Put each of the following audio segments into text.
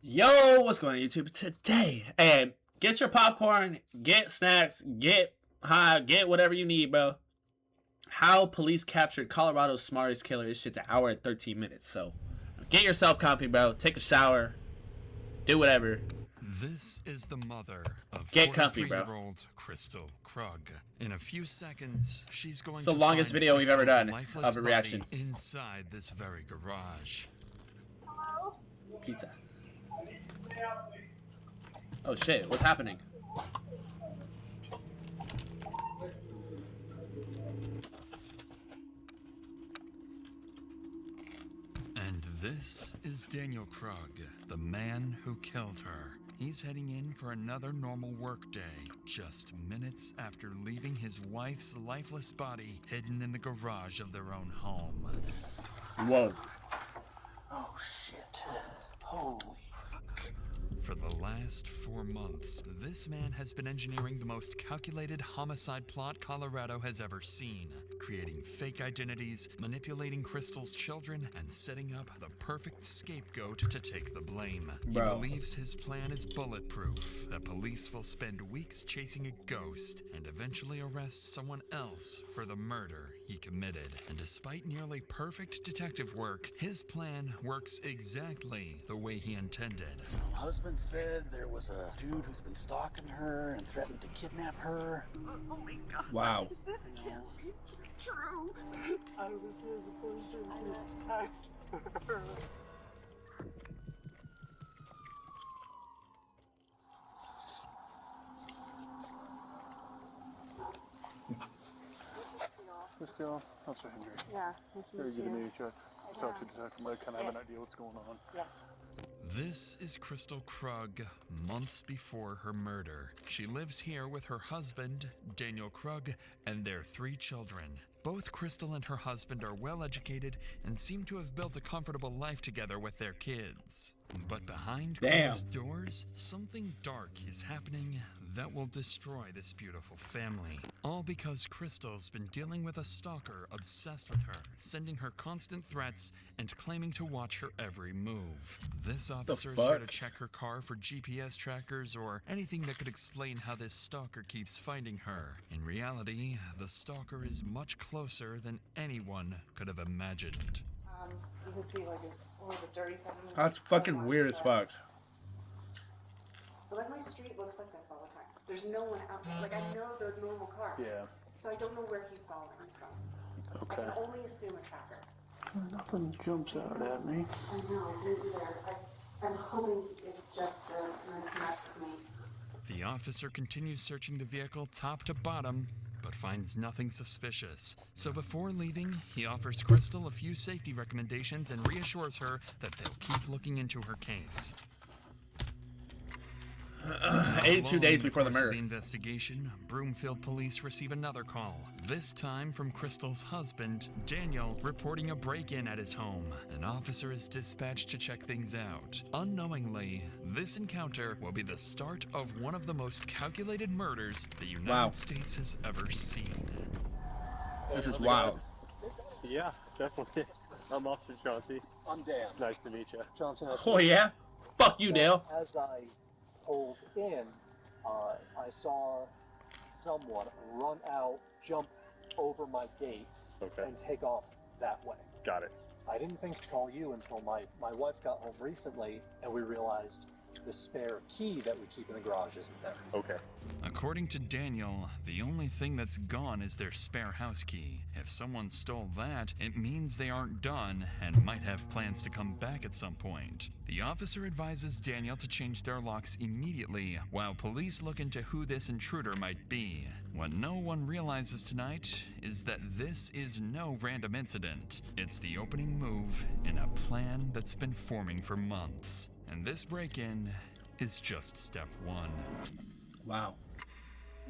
Yo, what's going on YouTube today? And get your popcorn, get snacks, get high, get whatever you need, bro. How police captured Colorado's smartest killer. This shit's an hour and 13 minutes. So get yourself comfy, bro. Take a shower, do whatever. This is the mother of Get comfy, bro. 43-year-old Crystal Krug. In a few seconds, she's going It's to the longest find video we've ever Crystal's done lifeless of a reaction. body inside this very garage. Pizza. Oh shit, what's happening? And this is Daniel Krug, the man who killed her. He's heading in for another normal workday, just minutes after leaving his wife's lifeless body hidden in the garage of their own home. Whoa. Oh shit. Holy fuck. For the last 4 months, this man has been engineering the most calculated homicide plot Colorado has ever seen, creating fake identities, manipulating Crystal's children, and setting up the perfect scapegoat to take the blame. Bro. He believes his plan is bulletproof, that police will spend weeks chasing a ghost and eventually arrest someone else for the murder he committed. And despite nearly perfect detective work, his plan works exactly the way he intended. My husband said there was a dude who's been stalking her and threatened to kidnap her. Oh my god. Wow. This can't be true. I was in the person who attacked her. Still, that's a Henry. Yeah, nice to Very meet good to you. meet you. Talk to Detective. I kind of have an idea what's going on. Yes. This is Crystal Krug, months before her murder. She lives here with her husband, Daniel Krug, and their 3 children. Both Crystal and her husband are well educated and seem to have built a comfortable life together with their kids. But behind closed doors, something dark is happening that will destroy this beautiful family. All because Crystal's been dealing with a stalker obsessed with her, sending her constant threats and claiming to watch her every move. This officer is here to check her car for GPS trackers or anything that could explain how this stalker keeps finding her. In reality, the stalker is much closer than anyone could have imagined. You can see like it's all the dirty stuff. That's fucking weird as fuck. But like my street looks like this all the time. There's no one out there. Like I know the normal cars. Yeah. So I don't know where he's following from. Okay. I can only assume a tracker. Nothing jumps out at me. I know, me either. I'm hoping it's just meant to mess with me. The officer continues searching the vehicle top to bottom, but finds nothing suspicious. So before leaving, he offers Crystal a few safety recommendations and reassures her that they'll keep looking into her case. 82 days before the Course of murder. The investigation, Broomfield police receive another call, this time from Crystal's husband, Daniel, reporting a break-in at his home. An officer is dispatched to check things out. Unknowingly, this encounter will be the start of one of the most calculated murders the United States has ever seen. This is wild. Yeah, definitely. I'm Officer Chauncey. I'm Dan. Nice to meet you. Johnson has Oh yeah? Fuck you, Dale. As I pulled in, I saw someone run out, jump over my gate, Okay. and take off that way. Got it. I didn't think to call you until my wife got home recently, and we realized the spare key that we keep in the garage isn't there. Okay. According to Daniel, the only thing that's gone is their spare house key. If someone stole that, it means they aren't done and might have plans to come back at some point. The officer advises Daniel to change their locks immediately while police look into who this intruder might be. What no one realizes tonight is that this is no random incident. It's the opening move in a plan that's been forming for months. And this break-in is just step 1. Wow.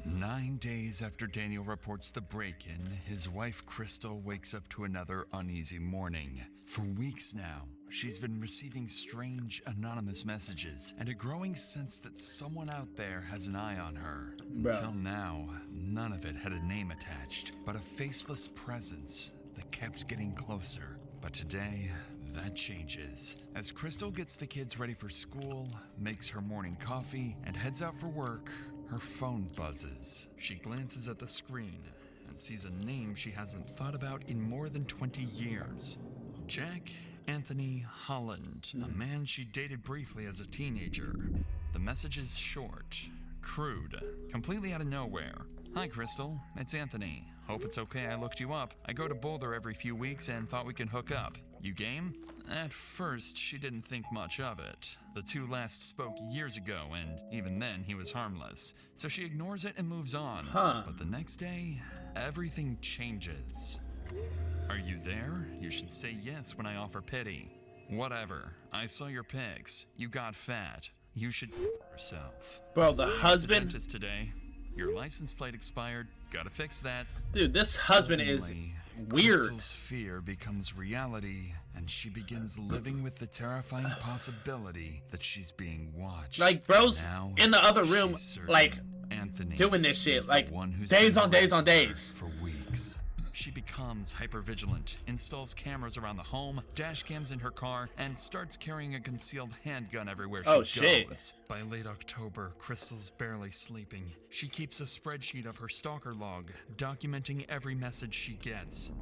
9 days after Daniel reports the break-in, his wife Crystal wakes up to another uneasy morning. For weeks now, she's been receiving strange anonymous messages and a growing sense that someone out there has an eye on her. Until now, none of it had a name attached, but a faceless presence that kept getting closer. But today, that changes. As Crystal gets the kids ready for school, makes her morning coffee, and heads out for work, her phone buzzes. She glances at the screen and sees a name she hasn't thought about in more than 20 years. Jack Anthony Holland, a man she dated briefly as a teenager. The message is short, crude, completely out of nowhere. Hi, Crystal. It's Anthony. Hope it's okay I looked you up. I go to Boulder every few weeks and thought we could hook up. You game? At first, she didn't think much of it. The two last spoke years ago, and even then, he was harmless. So she ignores it and moves on. But the next day, everything changes. Are you there? You should say yes when I offer pity. Whatever. I saw your pics. You got fat. You should yourself. Bro, the See you at husband. dentist today. Your license plate expired. Gotta fix that. Dude, this husband is Suddenly, weird. Crystal's fear becomes reality, and she begins living with the terrifying possibility that she's being watched. Like, bro's Now, in the other room, she's certain like, Anthony doing this shit, is the like, one who's days been on days on harassing her days. for weeks. She becomes hypervigilant, installs cameras around the home, dash cams in her car, and starts carrying a concealed handgun everywhere she shit. goes. By late October, Crystal's barely sleeping. She keeps a spreadsheet of her stalker log, documenting every message she gets.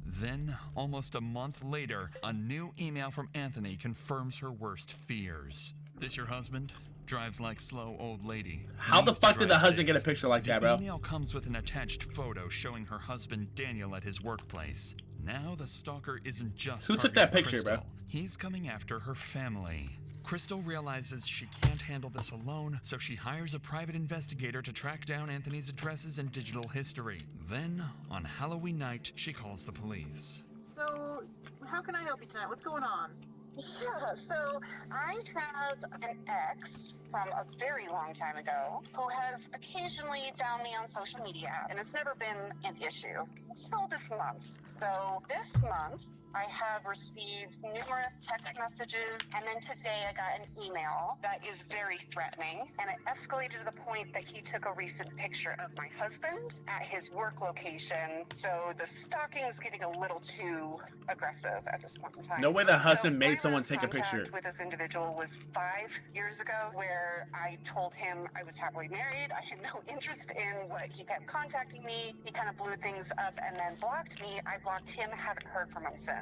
Then, almost a month later, a new email from Anthony confirms her worst fears. This your husband? Drives like slow old lady. How the Needs to fuck did the drive husband safe. get a picture like that, bro? The email comes with an attached photo showing her husband Daniel at his workplace. Now the stalker isn't just Who took that targeting picture, bro? Crystal. He's coming after her family. Crystal realizes she can't handle this alone, so she hires a private investigator to track down Anthony's addresses and digital history. Then, on Halloween night, she calls the police. So, how can I help you tonight? What's going on? Yeah, so I have an ex from a very long time ago who has occasionally found me on social media, and it's never been an issue until this month. So this month, I have received numerous text messages, and then today I got an email that is very threatening, and it escalated to the point that he took a recent picture of my husband at his work location. So the stalking is getting a little too aggressive at this point in time. No way the husband made my someone last take a picture. contact with this individual was 5 years ago, where I told him I was happily married. I had no interest in what he kept contacting me. He kind of blew things up and then blocked me. I blocked him, haven't heard from him since.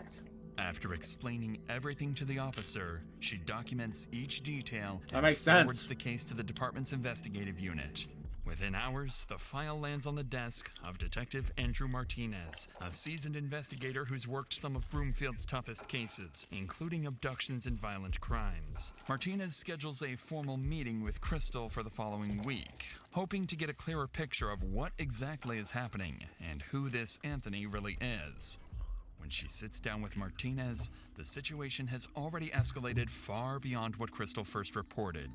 After explaining everything to the officer, she documents each detail That and makes forwards sense. the case to the department's investigative unit. Within hours, the file lands on the desk of Detective Andrew Martinez, a seasoned investigator who's worked some of Broomfield's toughest cases, including abductions and violent crimes. Martinez schedules a formal meeting with Crystal for the following week, hoping to get a clearer picture of what exactly is happening and who this Anthony really is. When she sits down with Martinez, the situation has already escalated far beyond what Crystal first reported.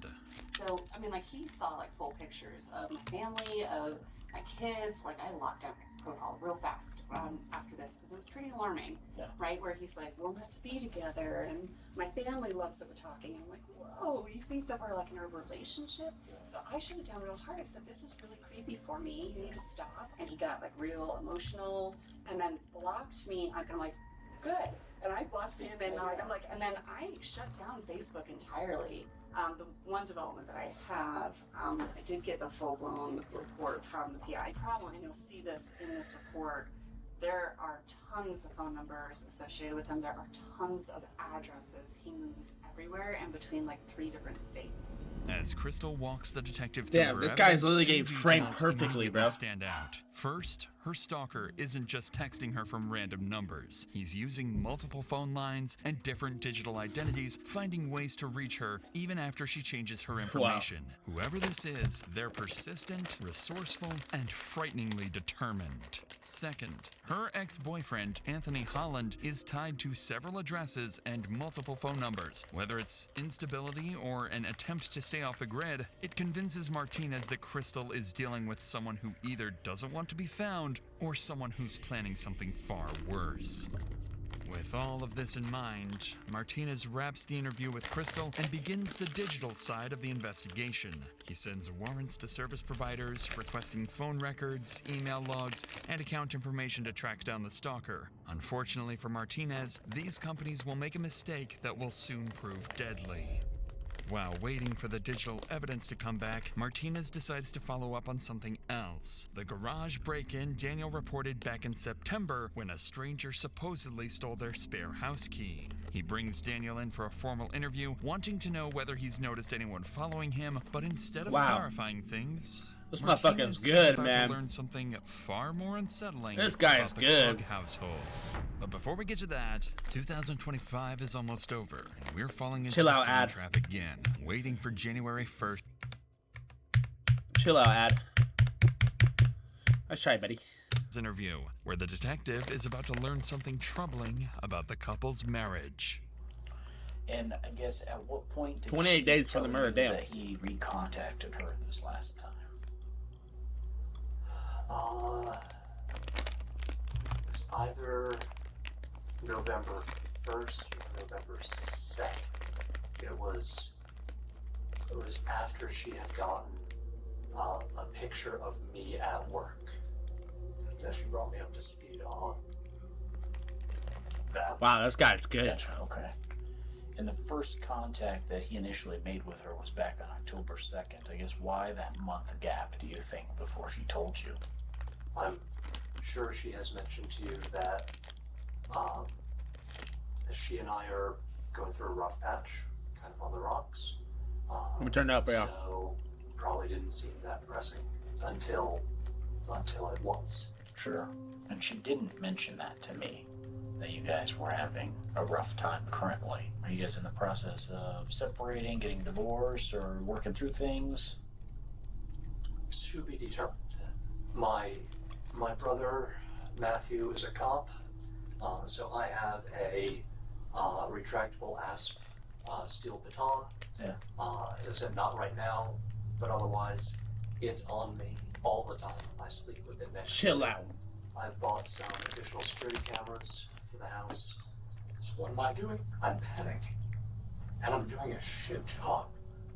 So, I mean, like, he saw, like, full pictures of my family, of my kids. Like, I locked down my protocol real fast after this, because it was pretty alarming, right? Where he's like, we're meant to be together, and my family loves that we're talking. I'm like, whoa, you think that we're, like, in a relationship? So I shut it down real hard. I said, this is really creepy for me. You need to stop. And he got, like, real emotional, and then blocked me. I'm like, good. And I blocked him, and I'm like, and then I shut down Facebook entirely. The one development that I have, I did get the full-blown report from the PI problem, and you'll see this in this report. There are tons of phone numbers associated with him. There are tons of addresses. He moves everywhere and between like 3 different states. As Crystal walks the detective through Damn, her this guy is evidence, literally 2 getting framed details perfectly, immediately bro. stand out. First, her stalker isn't just texting her from random numbers. He's using multiple phone lines and different digital identities, finding ways to reach her even after she changes her information. Whoever this is, they're persistent, resourceful, and frighteningly determined. Second, her ex-boyfriend, Anthony Holland, is tied to several addresses and multiple phone numbers. Whether it's instability or an attempt to stay off the grid, it convinces Martinez that Crystal is dealing with someone who either doesn't want to be found or someone who's planning something far worse. With all of this in mind, Martinez wraps the interview with Crystal and begins the digital side of the investigation. He sends warrants to service providers, requesting phone records, email logs, and account information to track down the stalker. Unfortunately for Martinez, these companies will make a mistake that will soon prove deadly. While waiting for the digital evidence to come back, Martinez decides to follow up on something else. The garage break-in Daniel reported back in September when a stranger supposedly stole their spare house key. He brings Daniel in for a formal interview, wanting to know whether he's noticed anyone following him, but instead of clarifying things, this motherfucker's good, is about man. to learn something far more unsettling. This guy is about the good. Krug household. But before we get to that, 2025 is almost over, and we're falling into Chill the out, summer ad. trap again, waiting for January 1st. Chill out, ad. Let's try, buddy. Interview, where the detective is about to learn something troubling about the couple's marriage. And I guess at what point did 28 she days for tell the murder, you damn. that he recontacted her this last time? It's either November 1st or November 2nd. It was after she had gotten a picture of me at work that she brought me up to speed on that. Wow, this guy's good. Gotcha, okay. And the first contact that he initially made with her was back on October 2nd. I guess why that month gap, do you think, before she told you? I'm sure she has mentioned to you that she and I are going through a rough patch, kind of on the rocks. Let me turn it up for you. So probably didn't seem that pressing until it was. Sure. And she didn't mention that to me, that you guys were having a rough time currently. Are you guys in the process of separating, getting divorced, or working through things? To be determined. My brother Matthew is a cop, so I have a retractable asp steel baton. Yeah. As I said, not right now, but otherwise, it's on me all the time. I sleep with it next to Chill me. out. I've bought some additional security cameras for the house. So what am I doing? I'm panicking. And I'm doing a shit job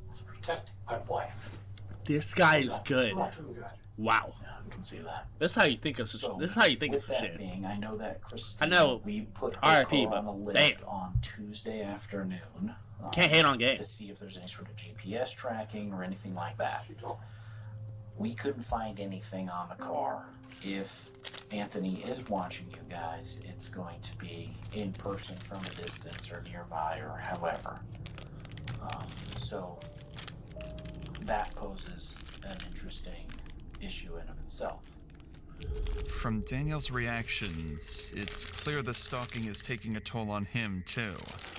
of protecting my wife. This guy is good. I'm not doing good. Wow. Yeah, I can see that. This is how you think of So, this is how you think of with that shit. being, I know that Christina, I know. we put her R.I.P., car on but the lift damn. on Tuesday afternoon. Can't hate on to games. see if there's any sort of GPS tracking or anything like that. She told me. We couldn't find anything on the car. If Anthony is watching you guys, it's going to be in person from a distance or nearby or however. So that poses an interesting issue in of itself. From Daniel's reactions, it's clear the stalking is taking a toll on him, too.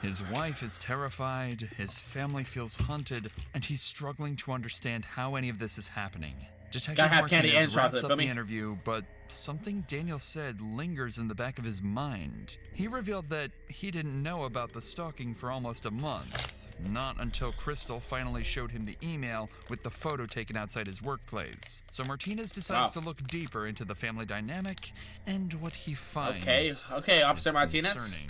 His wife is terrified, his family feels haunted, and he's struggling to understand how any of this is happening. Detective Gotta have candy Martinez and wraps chocolate, up feel the me? interview, but something Daniel said lingers in the back of his mind. He revealed that he didn't know about the stalking for almost a month. Not until Crystal finally showed him the email with the photo taken outside his workplace. So Martinez decides to look deeper into the family dynamic, and what he finds Okay, Officer is Martinez. concerning.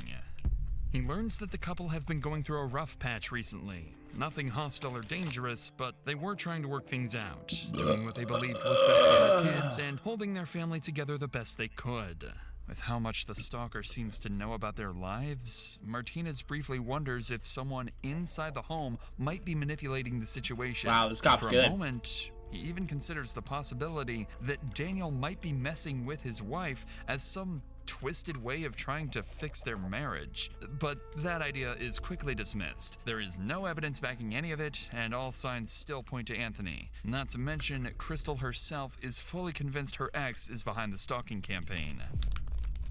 He learns that the couple have been going through a rough patch recently. Nothing hostile or dangerous, but they were trying to work things out, doing what they believed was best for their kids and holding their family together the best they could. With how much the stalker seems to know about their lives, Martinez briefly wonders if someone inside the home might be manipulating the situation. Wow, this cop's For a good. moment, he even considers the possibility that Daniel might be messing with his wife as some twisted way of trying to fix their marriage. But that idea is quickly dismissed. There is no evidence backing any of it, and all signs still point to Anthony. Not to mention, Crystal herself is fully convinced her ex is behind the stalking campaign.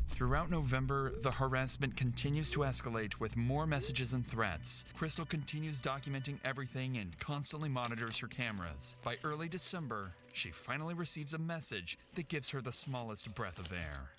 Throughout November, the harassment continues to escalate with more messages and threats. Crystal continues documenting everything and constantly monitors her cameras. By early December, she finally receives a message that gives her the smallest breath of air.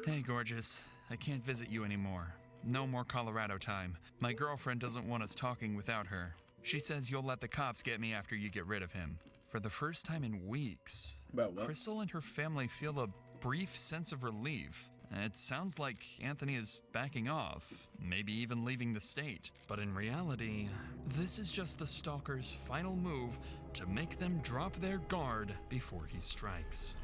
Hey, gorgeous. I can't visit you anymore. No more Colorado time. My girlfriend doesn't want us talking without her. She says you'll let the cops get me after you get rid of him. For the first time in weeks, Bro, what? Crystal and her family feel a brief sense of relief. It sounds like Anthony is backing off, maybe even leaving the state. But in reality, this is just the stalker's final move to make them drop their guard before he strikes.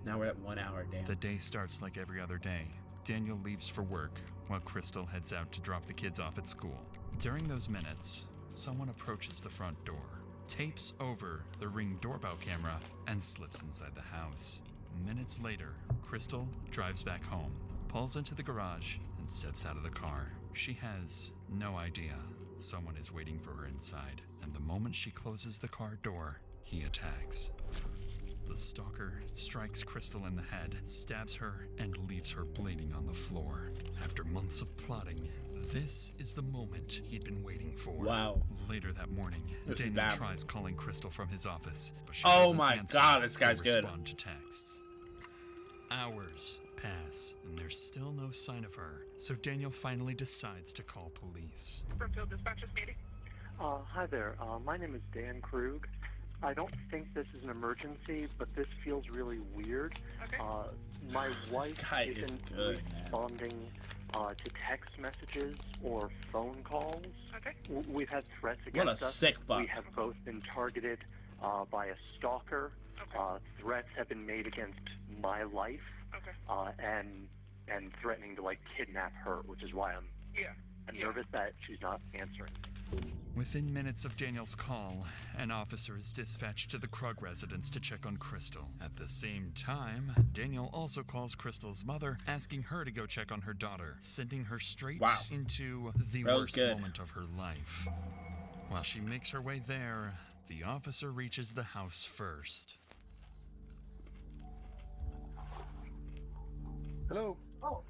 Now we're at 1 hour, damn. The day starts like every other day. Daniel leaves for work while Crystal heads out to drop the kids off at school. During those minutes, someone approaches the front door, tapes over the Ring doorbell camera, and slips inside the house. Minutes later, Crystal drives back home, pulls into the garage, and steps out of the car. She has no idea someone is waiting for her inside, and the moment she closes the car door, he attacks. The stalker strikes Crystal in the head, stabs her, and leaves her bleeding on the floor. After months of plotting, this is the moment he'd been waiting for. Wow. Later that morning, This is Daniel bad. tries calling Crystal from his office, but she Oh doesn't my answer God, this or guy's good. respond to texts. Hours pass, and there's still no sign of her, so Daniel finally decides to call police. Springfield Dispatch is meeting. Hi there. My name is Dan Krug. I don't think this is an emergency, but this feels really weird. Okay. My wife guy is isn't good, man. responding to text messages or phone calls. Okay. We've had threats What a against us. sick fuck. We have both been targeted by a stalker. Okay. Threats have been made against my life, Okay. and threatening to kidnap her, which is why I'm nervous that she's not answering. Within minutes of Daniel's call, an officer is dispatched to the Krug residence to check on Crystal. At the same time, Daniel also calls Crystal's mother, asking her to go check on her daughter, sending her straight into the That was worst good. moment of her life. While she makes her way there, the officer reaches the house first. Hello. Oh,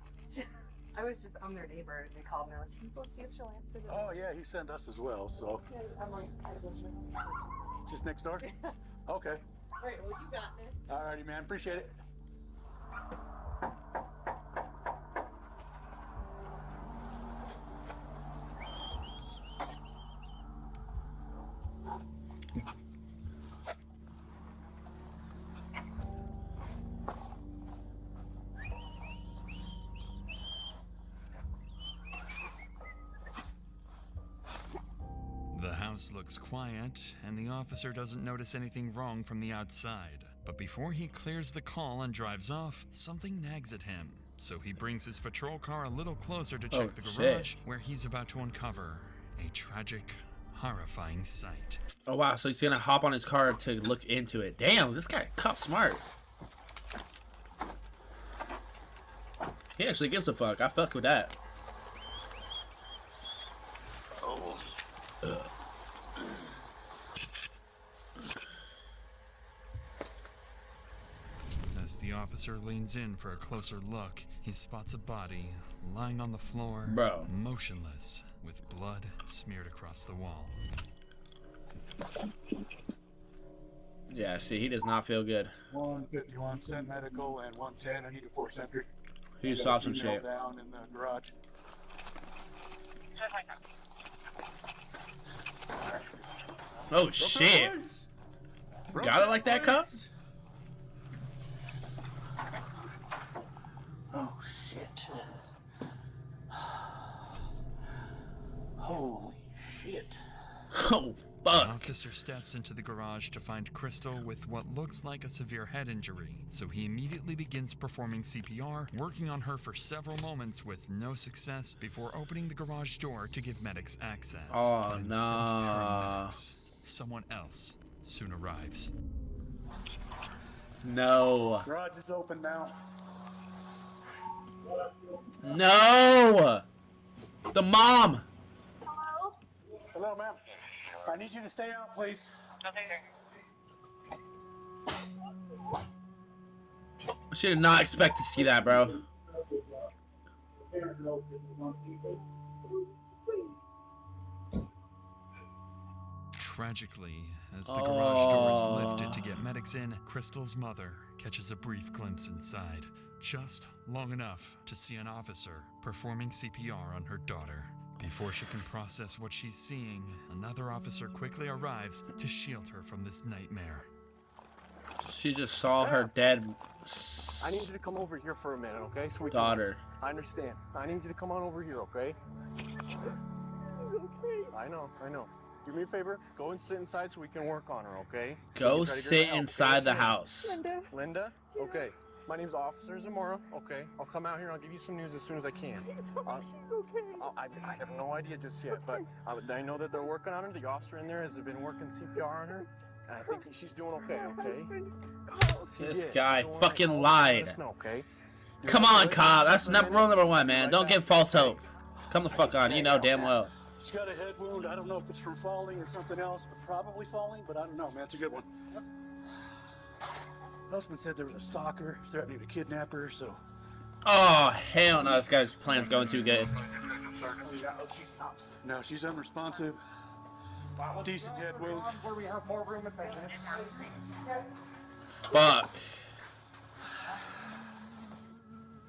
I'm their neighbor. They called me. Like, can you go see if she'll answer the Oh yeah, he sent us as well. So I'm like, I don't know. just next door. Okay. All right, well, you got this. Alrighty, man. Appreciate it. The house looks quiet, and the officer doesn't notice anything wrong from the outside. But before he clears the call and drives off, something nags at him. So he brings his patrol car a little closer to check the garage, where he's about to uncover a tragic, horrifying sight. Oh wow, so he's gonna hop on his car to look into it. Damn, this guy cop smart. He actually gives a fuck. I fuck with that. As the officer leans in for a closer look, he spots a body lying on the floor, Bro. motionless, with blood smeared across the wall. Yeah, see, he does not feel good. 151 sent medical and 110. I need a 4 center. He just saw some shit. Down in the garage. Oh shit! Got it like that, cup? Oh shit. Holy shit. Oh The fuck! officer steps into the garage to find Crystal with what looks like a severe head injury, so he immediately begins performing CPR, working on her for several moments with no success before opening the garage door to give medics access. Oh, But instead of nah. paramedics, someone else soon arrives. No. Garage is open now. No! The mom! Hello, ma'am. I need you to stay out, please. She did not expect to see that, bro. Tragically, as the garage door is lifted to get medics in, Crystal's mother catches a brief glimpse inside, just long enough to see an officer performing CPR on her daughter. Before she can process what she's seeing, another officer quickly arrives to shield her from this nightmare. She just saw her dead I need you to come over here for a minute, okay? So we daughter. I understand. I need you to come on over here, okay? I know. Do me a favor. Go and sit inside so we can work on her, okay? Go sit inside the house. Linda? Yeah. Okay. My name's Officer Zamora, okay? I'll come out here and I'll give you some news as soon as I can. She's okay. I have no idea just yet, but I know that they're working on her. The officer in there has been working CPR on her, and I think she's doing okay, okay? This guy fucking lied. Okay? Come on, cop. That's rule number one, man. Don't give false hope. Come the fuck on. You know damn well. She's got a head wound. I don't know if it's from falling or something else, but probably falling, but I don't know, man. It's a good one. Husband said there was a stalker threatening to kidnap her, so... Oh, hell no. This guy's plan's going too good. No, she's unresponsive. Decent head wound. Where we have more room at the Fuck.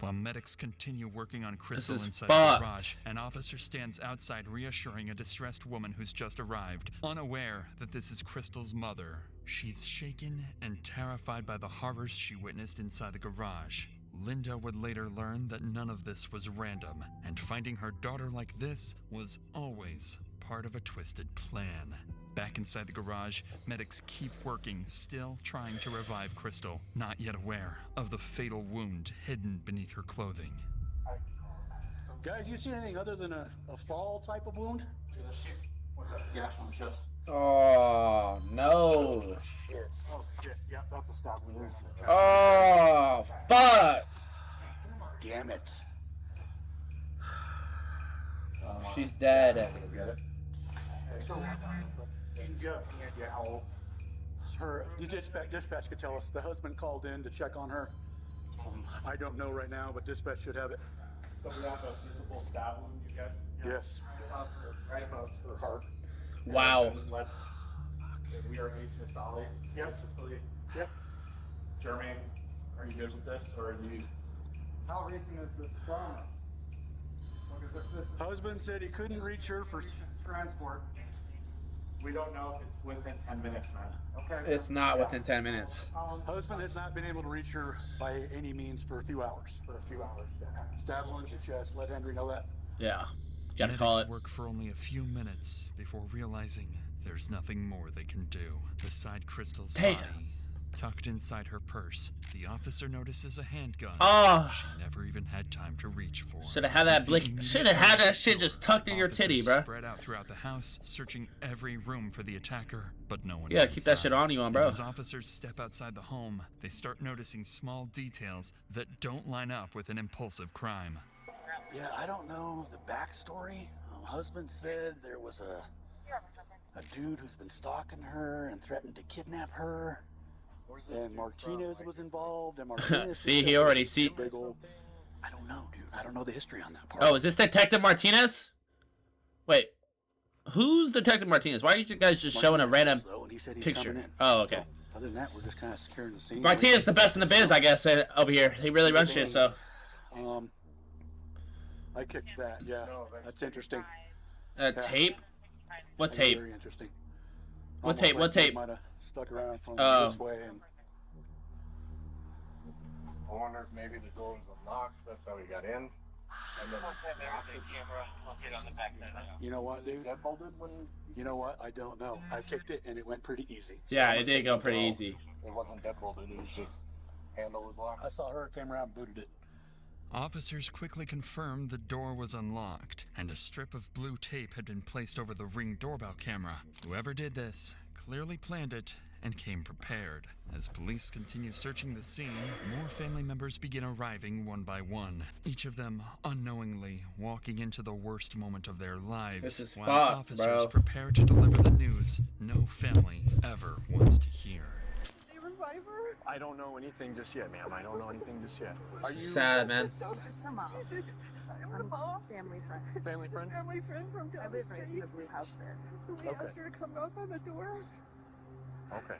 While medics continue working on Crystal inside fucked. the garage, an officer stands outside reassuring a distressed woman who's just arrived, unaware that this is Crystal's mother. She's shaken and terrified by the horrors she witnessed inside the garage. Linda would later learn that none of this was random, and finding her daughter like this was always part of a twisted plan. Back inside the garage, medics keep working, still trying to revive Crystal, not yet aware of the fatal wound hidden beneath her clothing. Guys, you see anything other than a fall type of wound? What's that gash on the chest? Oh, no. Shit. Oh, shit. Yeah, that's a stab wound. Oh, fuck. Damn it. She's dead. Get it? The dispatch could tell us. The husband called in to check on her. I don't know right now, but dispatch should have it. So we have a visible stab wound, you guys? Yes. Right above her heart. Wow. We are asystolic. Yep. Asystole. Yep. Jermaine, are you good with this, or are you? How recent is this trauma? Because if this is Husband said he couldn't reach her for transport. We don't know if it's within 10 minutes, man. Okay. It's not within 10 minutes. Husband has not been able to reach her by any means for a few hours. Stab wound to the chest. Let Henry know that. Yeah. Gotta call it. Medics work for only a few minutes before realizing there's nothing more they can do. Beside Crystal's body, tucked inside her purse, the officer notices a handgun she never even had time to reach for. Should have had that Should have had that shit just tucked in your titty, bruh. Spread out throughout the house, searching every room for the attacker, but no one. Yeah, keep that shit on you, bro. As officers step outside the home, they start noticing small details that don't line up with an impulsive crime. Yeah, I don't know the backstory. Husband said there was a dude who's been stalking her and threatened to kidnap her. And Martinez was involved. And Martinez see, he already see. I don't know, dude. I don't know the history on that part. Oh, is this Detective Martinez? Wait, who's Detective Martinez? Why are you guys just showing a random picture? Oh, okay. So, other than that, we're just kind of securing the scene. Martinez the best in the biz, I guess, over here. He really runs shit, so. I kicked that. Yeah, that's interesting. Tape? What tape? Very interesting. What tape? What tape? Might have stuck around from this way and. I wonder if maybe the door was unlocked. That's how we got in. And then you know what, dude? You know what? I don't know. I kicked it and it went pretty easy. Yeah, it did go pretty easy. It wasn't deadbolted. It was just handle was locked. I saw her, came around, booted it. Officers quickly confirmed the door was unlocked, and a strip of blue tape had been placed over the Ring doorbell camera. Whoever did this clearly planned it and came prepared. As police continue searching the scene, more family members begin arriving one by one, each of them unknowingly walking into the worst moment of their lives, This is while fucked, officers bro. prepare to deliver the news no family ever wants to hear. I don't know anything just yet, ma'am. I don't know anything just yet. Are you sad, man? It's her mom. She's a Family friend. Family friend? family friend from I down the live right in street. the blue house there. We asked her to come knock on the door. Okay.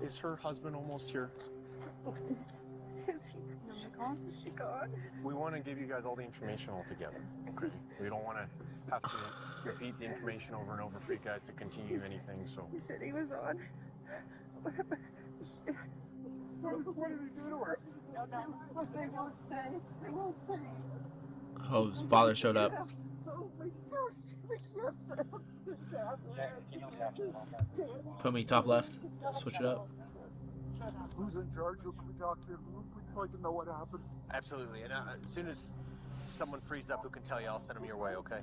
Is her husband almost here? Is he gone? Is she gone? We want to give you guys all the information all together. Okay. We don't want to have to repeat the information over and over for you guys to continue anything. So He said he was on. What did he do to her? They won't say. They won't say. Oh, his father showed up. Oh my gosh. Put me top left. Switch it up. Who's in charge? Who can we talk to? We'd like to know what happened. Absolutely. And as soon as someone frees up who can tell you, I'll send them your way, okay?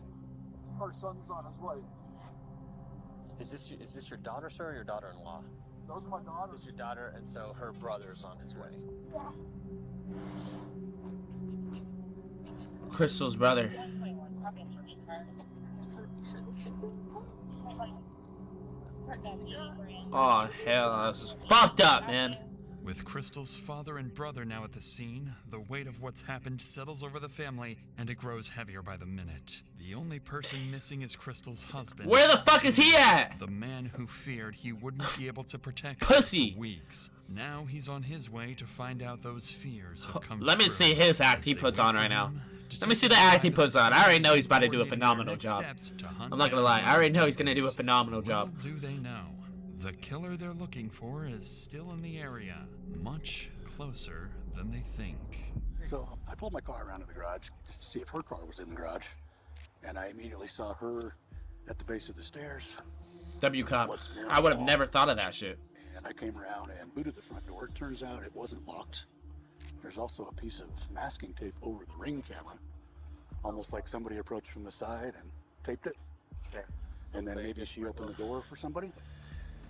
Our son's on his way. Is this your daughter, sir, or your daughter-in-law? Those are my daughters. This is your daughter, and so her brother's on his way. Crystal's brother. Oh, hell, this is fucked up, man. With Crystal's father and brother now at the scene, the weight of what's happened settles over the family, and it grows heavier by the minute. The only person missing is Crystal's husband. Where the fuck is he at? The man who feared he wouldn't be able to protect Pussy. her for weeks. Now he's on his way to find out those fears have come Let me true. see his act he puts on right now. Let me see the act he puts on. I already know he's about to do a phenomenal job. I'm not gonna lie. I already know he's gonna do a phenomenal job. Little do they know, the killer they're looking for is still in the area, much closer than they think. So I pulled my car around to the garage just to see if her car was in the garage, and I immediately saw her at the base of the stairs. W cop. I would have never thought of that shit. And I came around and booted the front door. It turns out it wasn't locked. There's also a piece of masking tape over the ring camera, almost like somebody approached from the side and taped it. Okay. And then maybe she opened the door for somebody.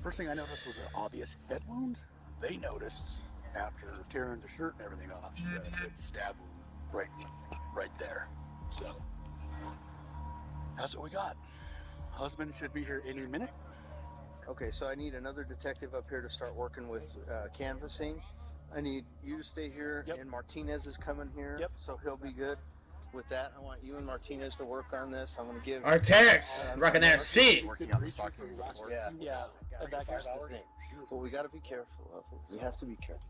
First thing I noticed was an obvious head wound. They noticed after tearing the shirt and everything off, she had a good stab wound right there. So that's what we got. Husband should be here any minute. Okay, so I need another detective up here to start working with canvassing. I need you to stay here, and Martinez is coming here, so he'll be good. With that, I want you and Martinez to work on this. I'm going to give Artex, rocking that shit. Working on this document report. Yeah. But we got to be careful of it. We have to be careful.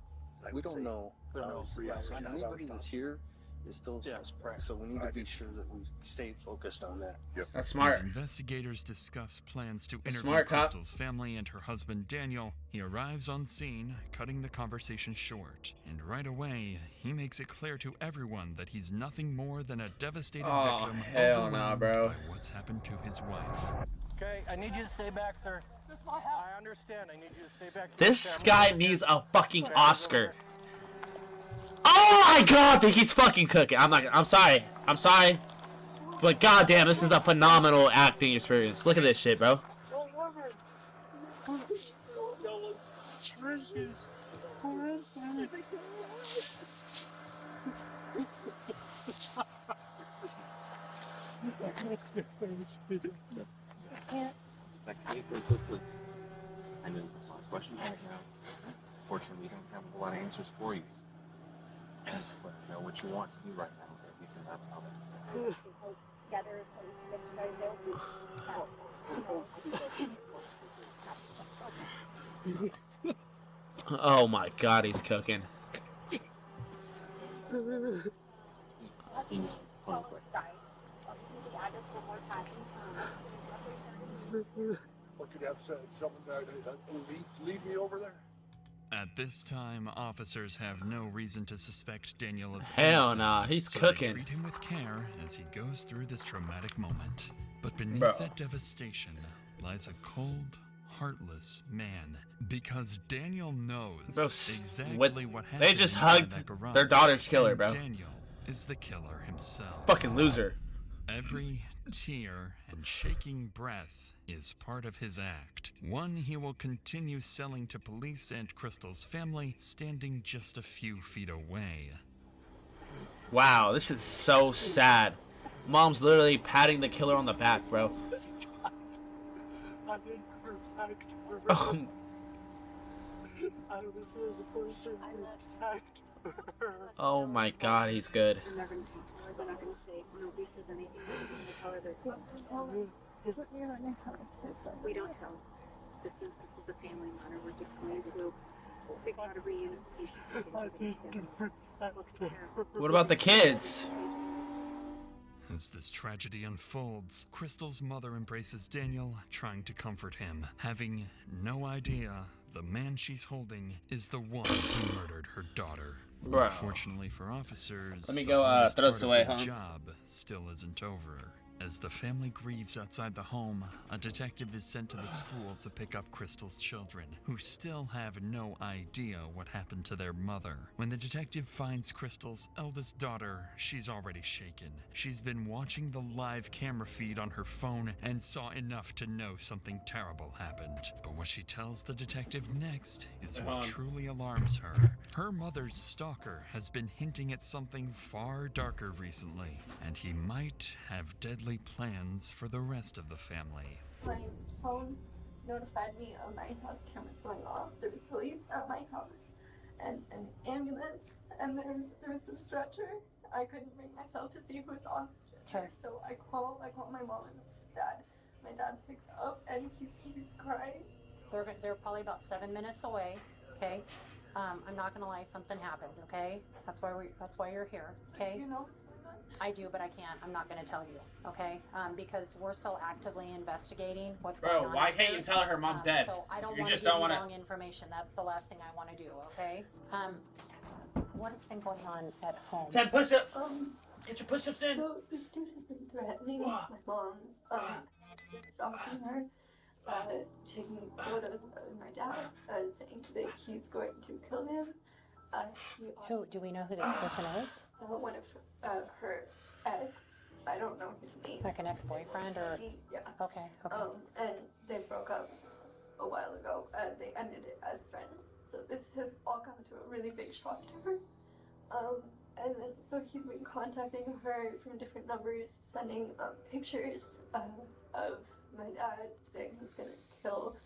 We don't know. Anybody that's here is still suspect, so we need to be sure that we stay focused on that. That's smart. As investigators discuss plans to interview Smart cop. Crystal's family and her husband Daniel, he arrives on scene, cutting the conversation short. And right away, he makes it clear to everyone that he's nothing more than a devastated victim hell nah, overwhelmed bro. by what's happened to his wife. Okay, I need you to stay back, sir. I understand. I need you to stay back. This guy needs a fucking Oscar. Oh my god, he's fucking cooking. I'm sorry. But goddamn, this is a phenomenal acting experience. Look at this shit, bro. I know there's a lot of questions right now. Fortunately, we don't have a lot of answers for you. But I know what you want to do right now. We can have Oh my god, he's cooking. He's What could have said? Someone leave me over there? At this time, officers have no reason to suspect Daniel of Hell anything, nah, he's so cooking. They treat him with care as he goes through this traumatic moment. But beneath Bro. that devastation lies a cold, heartless man. Because Daniel knows Bro, exactly what happened. they just inside hugged that garage. their daughter's killer, bro. Daniel is the killer himself. Fucking loser. Every tear and shaking breath is part of his act. One he will continue selling to police and Crystal's family, standing just a few feet away. Wow, this is so sad. Mom's literally patting the killer on the back, bro. I didn't protect her. Oh, I was the person who attacked her. oh my god, he's good. They're not going to talk to her. They're not going to say, nobody says anything. They're just going to tell her that. We're not going to tell her. We don't tell. This is a family matter. We're just going to figure out a reunification. I didn't protect her. What about the kids? As this tragedy unfolds, Crystal's mother embraces Daniel, trying to comfort him, having no idea The man she's holding is the one who murdered her daughter. Bro. Unfortunately for officers, Let me the go, hardest throw this part of away, the huh? job still isn't over. As the family grieves outside the home, a detective is sent to the school to pick up Crystal's children, who still have no idea what happened to their mother. When the detective finds Crystal's eldest daughter, she's already shaken. She's been watching the live camera feed on her phone and saw enough to know something terrible happened. But what she tells the detective next is what truly alarms her. Her mother's stalker has been hinting at something far darker recently, and he might have deadly plans for the rest of the family. My phone notified me of my house cameras going off. There was police at my house and an ambulance, and there was a stretcher. I couldn't bring myself to see who was on the stretcher, so I call my mom and dad. My dad picks up and he's crying. They're probably about 7 minutes away. Okay, I'm not gonna lie, something happened. Okay, that's why you're here. Okay. You know what's going on? I do, but I can't. I'm not gonna tell you. Okay, because we're still actively investigating what's going on. Bro, why can't you tell her mom's dead? So I don't You want to just give don't you wanna- wrong information. That's the last thing I want to do. Okay. What has been going on at home? 10 push-ups. Get your push-ups in. So this dude has been threatening my mom, stalking her, taking photos of my dad, saying that he's going to kill him. Who do we know who this person is? One of her ex. I don't know his name. Like an ex-boyfriend or? Yeah. Okay. And they broke up a while ago. They ended it as friends. So this has all come to a really big shock to her. And then so he's been contacting her from different numbers, sending pictures of my dad, saying he's gonna kill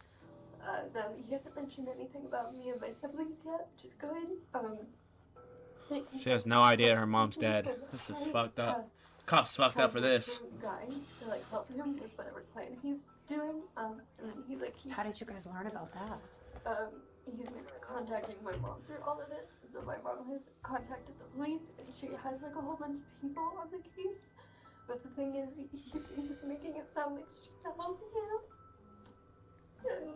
them. He hasn't mentioned anything about me and my siblings yet, which is good. She has no idea her mom's dead. This is fucked up. Cops fucked up for this. Guys to like help him with whatever plan he's doing. And then he's like, How did you guys learn about that? He's been contacting my mom through all of this. So my mom has contacted the police, and she has like a whole bunch of people on the case. But the thing is, he's making it sound like she's helping him, and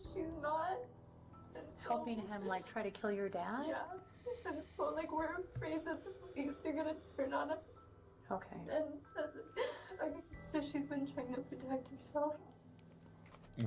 she's not. And so, Helping him like try to kill your dad? Yeah. And so like we're afraid that the police are gonna turn on us. Okay. And so she's been trying to protect herself.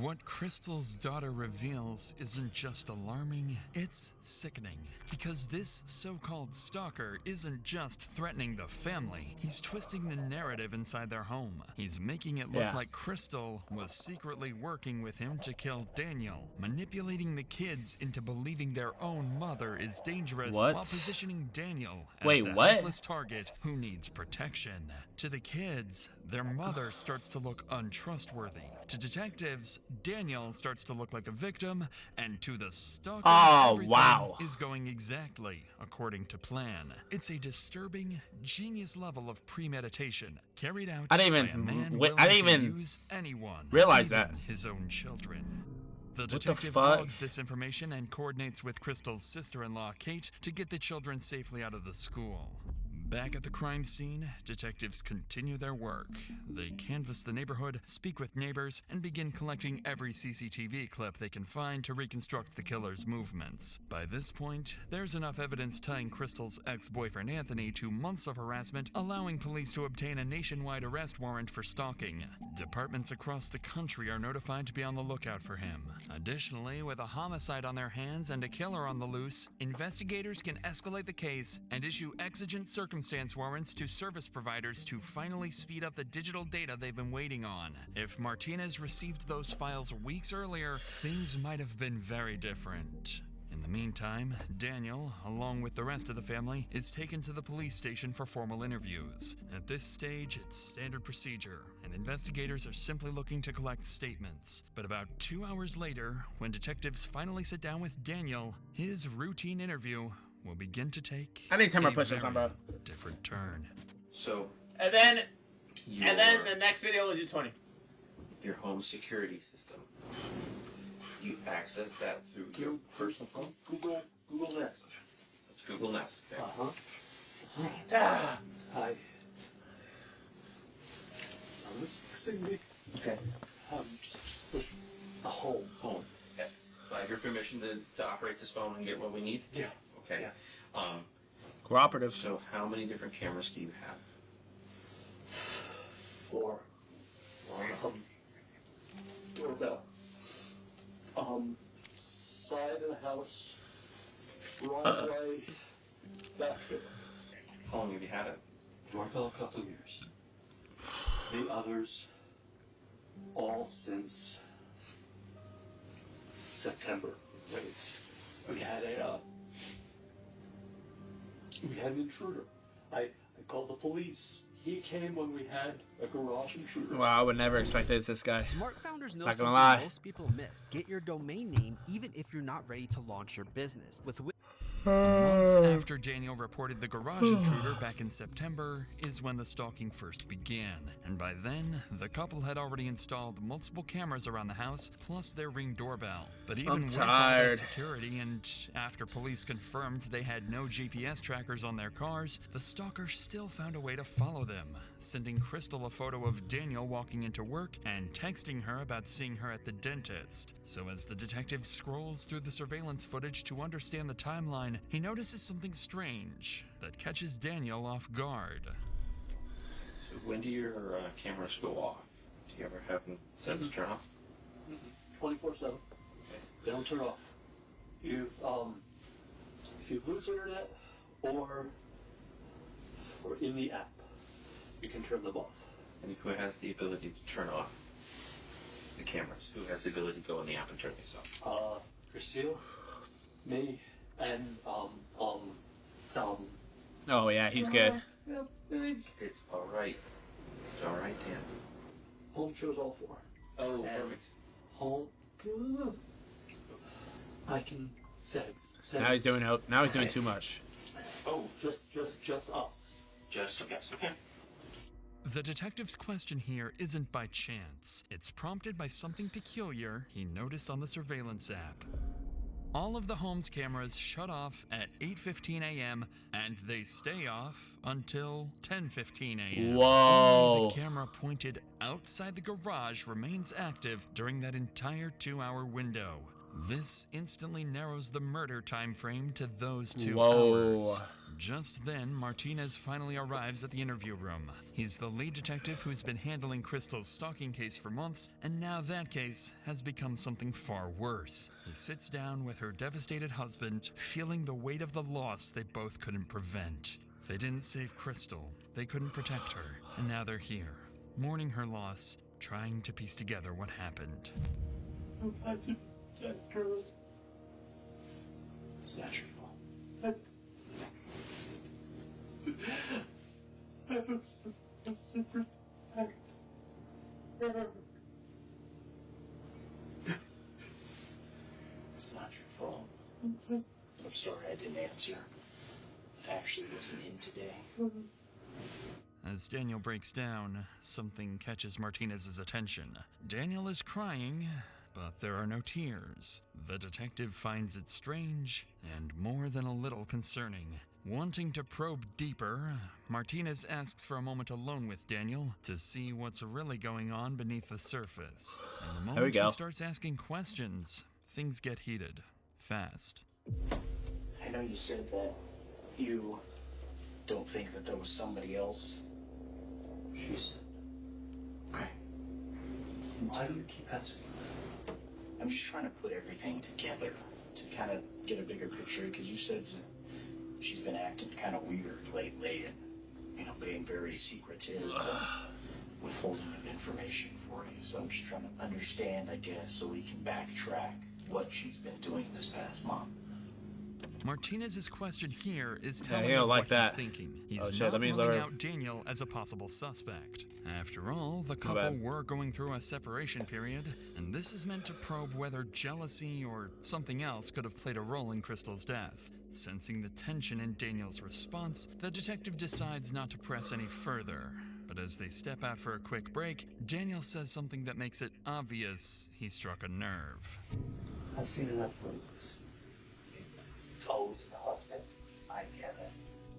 What Crystal's daughter reveals isn't just alarming, it's sickening. Because this so-called stalker isn't just threatening the family, he's twisting the narrative inside their home. He's making it look like Crystal was secretly working with him to kill Daniel, manipulating the kids into believing their own mother is dangerous while positioning Daniel as the helpless target who needs protection. To the kids, their mother starts to look untrustworthy. To detectives, Daniel starts to look like a victim, and to the stalker, everything is going exactly according to plan. It's a disturbing, genius level of premeditation carried out by a man willing to use anyone, realize even that. his own children. The What the detective fuck? logs this information and coordinates with Crystal's sister-in-law, Kate, to get the children safely out of the school. Back at the crime scene, detectives continue their work. They canvass the neighborhood, speak with neighbors, and begin collecting every CCTV clip they can find to reconstruct the killer's movements. By this point, there's enough evidence tying Crystal's ex-boyfriend Anthony to months of harassment, allowing police to obtain a nationwide arrest warrant for stalking. Departments across the country are notified to be on the lookout for him. Additionally, with a homicide on their hands and a killer on the loose, investigators can escalate the case and issue exigent circumstance warrants to service providers to finally speed up the digital data they've been waiting on. If Martinez received those files weeks earlier, things might have been very different. In the meantime, Daniel, along with the rest of the family, is taken to the police station for formal interviews. At this stage, it's standard procedure, and investigators are simply looking to collect statements. But about 2 hours later, when detectives finally sit down with Daniel, his routine interview will begin to take I need 10 more a push-ups, very bro. different turn. So, And then the next video is you 20. your home security system, you access that through your personal phone. Google Nest. Let's Google Nest. Okay? Hi. This is me. Okay. Just push the home. Okay. By your your permission to operate this phone and get what we need? Yeah. Okay. Yeah. Cooperative. So how many different cameras do you have? 4. Doorbell. Side of the house, driveway, back door. How long have you had it? Doorbell a couple years. The others, all since September. We had an intruder. I called the police. He came when we had a garage intruder. Wow, I would never expect this guy. Smart founders know Not something gonna lie. most people miss. Get your domain name even if you're not ready to launch your business. With A month after Daniel reported the garage intruder back in September is when the stalking first began. And by then, the couple had already installed multiple cameras around the house, plus their Ring doorbell. But even with all tired. that security, and after police confirmed they had no GPS trackers on their cars, the stalker still found a way to follow them, sending Crystal a photo of Daniel walking into work and texting her about seeing her at the dentist. So as the detective scrolls through the surveillance footage to understand the timeline, he notices something strange that catches Daniel off guard. So when do your cameras go off? Do you ever have them set to turn off? 24/7. They don't turn off. If you lose internet or in the app, you can turn them off. And who has the ability to turn off the cameras? Who has the ability to go in the app and turn things off? Christine, me, and Oh yeah, he's good. It's alright. It's alright, Dan. Home shows all 4. Oh, And perfect. Home. I can say. Now he's doing too much. Oh, just us. Just us. Okay. The detective's question here isn't by chance. It's prompted by something peculiar he noticed on the surveillance app. All of the home's cameras shut off at 8:15 a.m. and they stay off until 10:15 a.m. Whoa. Only the camera pointed outside the garage remains active during that entire 2-hour window. This instantly narrows the murder time frame to those 2 hours. Just then, Martinez finally arrives at the interview room. He's the lead detective who's been handling Crystal's stalking case for months, and now that case has become something far worse. He sits down with her devastated husband, feeling the weight of the loss they both couldn't prevent. They didn't save Crystal, they couldn't protect her, and now they're here, mourning her loss, trying to piece together what happened. I did that, girl. It's not your fault. I was supposed to protect her. It's not your fault. I'm sorry I didn't answer. I actually wasn't in today. As Daniel breaks down, something catches Martinez's attention. Daniel is crying, but there are no tears. The detective finds it strange and more than a little concerning. Wanting to probe deeper, Martinez asks for a moment alone with Daniel to see what's really going on beneath the surface. And the moment he starts asking questions, things get heated, fast. I know you said that you don't think that there was somebody else. She said. Okay. Why do you keep asking? I'm just trying to put everything together to kind of get a bigger picture, because you said that she's been acting kind of weird lately and, being very secretive and withholding of information for you. So I'm just trying to understand, I guess, so we can backtrack what she's been doing this past month. Martinez's question here is Yeah, telling he him don't what like that. he's thinking. Oh, He's shit, not let me ruling learn. out Daniel as a possible suspect. After all, the My couple bad. were going through a separation period, and this is meant to probe whether jealousy or something else could have played a role in Crystal's death. Sensing the tension in Daniel's response, the detective decides not to press any further. But as they step out for a quick break, Daniel says something that makes it obvious he struck a nerve. I've seen enough movies. It's always the husband. I get it.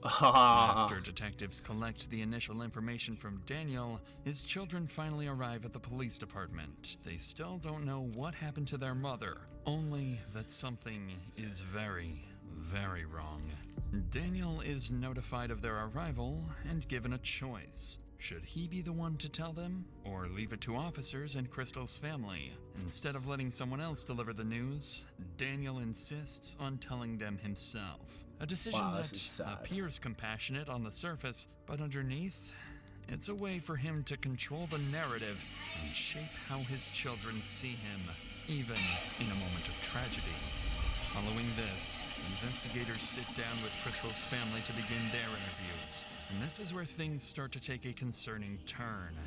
After detectives collect the initial information from Daniel, his children finally arrive at the police department. They still don't know what happened to their mother, only that something is very, very wrong. Daniel is notified of their arrival and given a choice. Should he be the one to tell them, or leave it to officers and Crystal's family? Instead of letting someone else deliver the news, Daniel insists on telling them himself. A decision that appears compassionate on the surface, but underneath, it's a way for him to control the narrative and shape how his children see him, even in a moment of tragedy. Following this, investigators sit down with Crystal's family to begin their interviews, and this is where things start to take a concerning turn.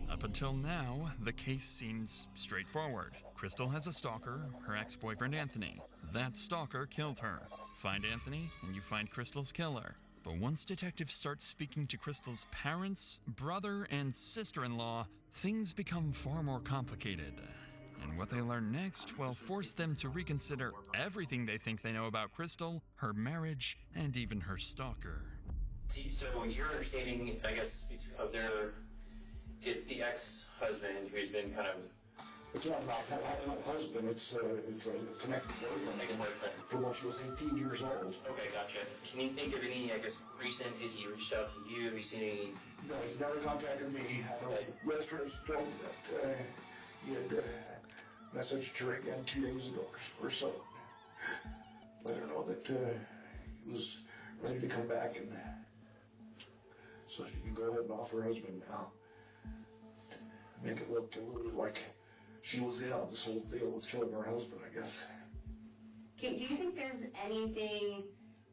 Up until now, the case seems straightforward. Crystal has a stalker, her ex-boyfriend Anthony. That stalker killed her. Find Anthony, and you find Crystal's killer. But once detectives start speaking to Crystal's parents, brother, and sister-in-law, things become far more complicated. And what they learn next will force them to reconsider everything they think they know about Crystal, her marriage, and even her stalker. So your understanding, I guess, of it's the ex-husband who's been kind of... It's not my husband, it's an ex-boyfriend from when she was 18 years old. Okay, gotcha. Can you think of any, I guess, recent, has he reached out to you? Have you seen any... No, he's never contacted me. Restaurants told me that he had messaged her again 2 days ago or so. Let her know that he was ready to come back, and so she can go ahead and off her husband now. Make it look a little like she was in on this whole deal with killing her husband, I guess. Do you think there's anything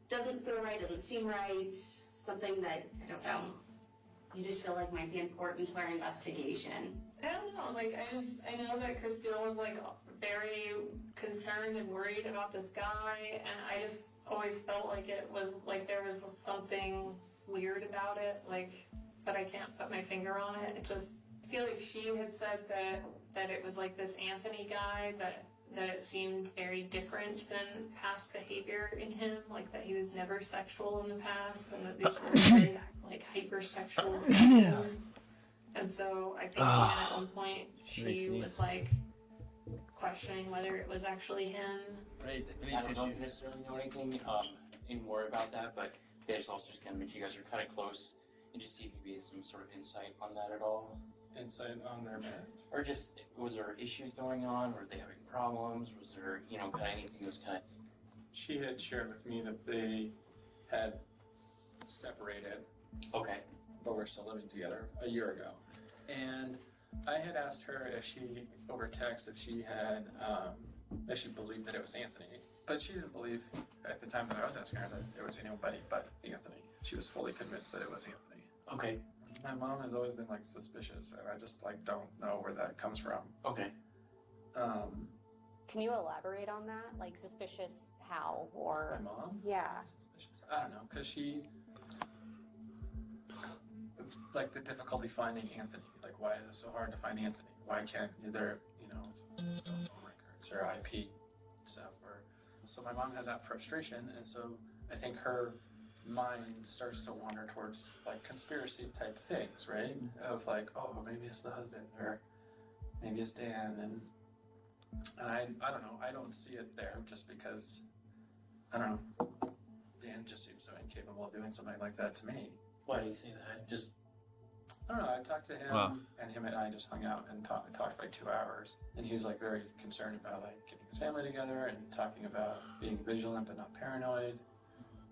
doesn't feel right, doesn't seem right, something that, I don't know, you just feel like might be important to our investigation? I don't know, I know that Christina was, very concerned and worried about this guy, and I just always felt like it was, there was something weird about it, but I can't put my finger on it. It just, I feel like she had said that it was this Anthony guy, that it seemed very different than past behavior in him, that he was never sexual in the past, and that these were very, hypersexual things. And so I think at one point she was questioning whether it was actually him. Right. I don't know if you necessarily know anything more about that, but they just also just kind of mentioned you guys are kind of close, and just see if maybe some sort of insight on that at all. Insight on their marriage? Or just, was there issues going on? Were they having problems? Was there, kind of anything that was kind of... She had shared with me that they had separated. Okay. But were still living together a year ago. And I had asked her if she, over text, if she had, if she believed that it was Anthony. But she didn't believe, at the time that I was asking her, that it was anybody but Anthony. She was fully convinced that it was Anthony. Okay. My mom has always been suspicious, and I just don't know where that comes from. Okay. Can you elaborate on that? Suspicious how, or... My mom? Yeah. Suspicious. I don't know, because she... the difficulty finding Anthony. Why is it so hard to find Anthony? Why can't there, cell phone records or IP stuff? So my mom had that frustration, and so I think her mind starts to wander towards conspiracy type things, right? Of oh, maybe it's the husband, or maybe it's Dan, and I don't know. I don't see it there just because I don't know. Dan just seems so incapable of doing something like that to me. Why do you say that? Just I don't know. I talked to him, and him and I just hung out and talked for 2 hours, and he was very concerned about getting his family together and talking about being vigilant but not paranoid.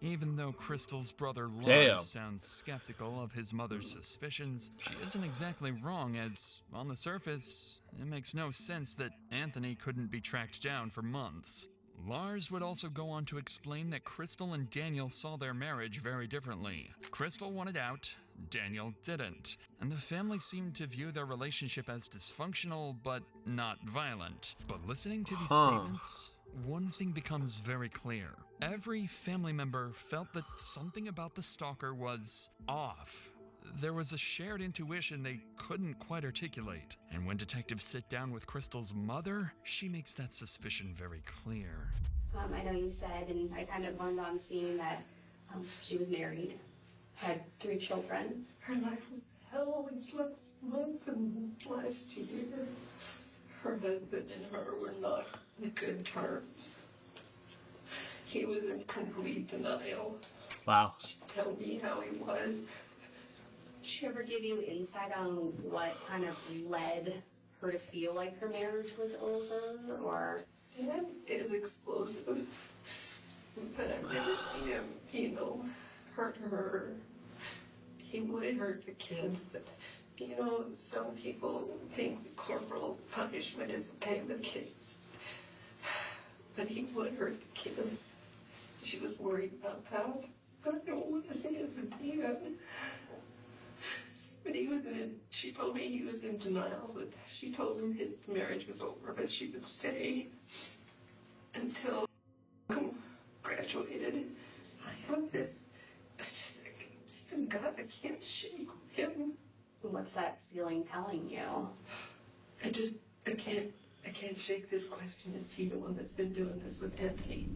Even though Crystal's brother Lars sounds skeptical of his mother's suspicions, she isn't exactly wrong, as, on the surface, it makes no sense that Anthony couldn't be tracked down for months. Lars would also go on to explain that Crystal and Daniel saw their marriage very differently. Crystal wanted out, Daniel didn't, and the family seemed to view their relationship as dysfunctional but not violent. But listening to these statements, one thing becomes very clear. Every family member felt that something about the stalker was off. There was a shared intuition they couldn't quite articulate. And when detectives sit down with Crystal's mother, she makes that suspicion very clear. I know you said, and I kind of learned on scene that She was married, had 3 children. Her life was hell. We slept months and last year. Her husband and her were not in good terms. He was in complete denial. Wow. She'd tell me how he was. Did she ever give you insight on what kind of led her to feel like her marriage was over, or? Dad is explosive, but I've never seen him, hurt her. He would hurt the kids, but, some people think the corporal punishment is okay with kids. But he would hurt the kids. She was worried about that, but I don't want to say it's again. But she told me he was in denial, but she told him his marriage was over, but she would stay until graduated. I have this, just a gut I can't shake with him. What's that feeling telling you? I can't shake this question. Is he the one that's been doing this with Anthony?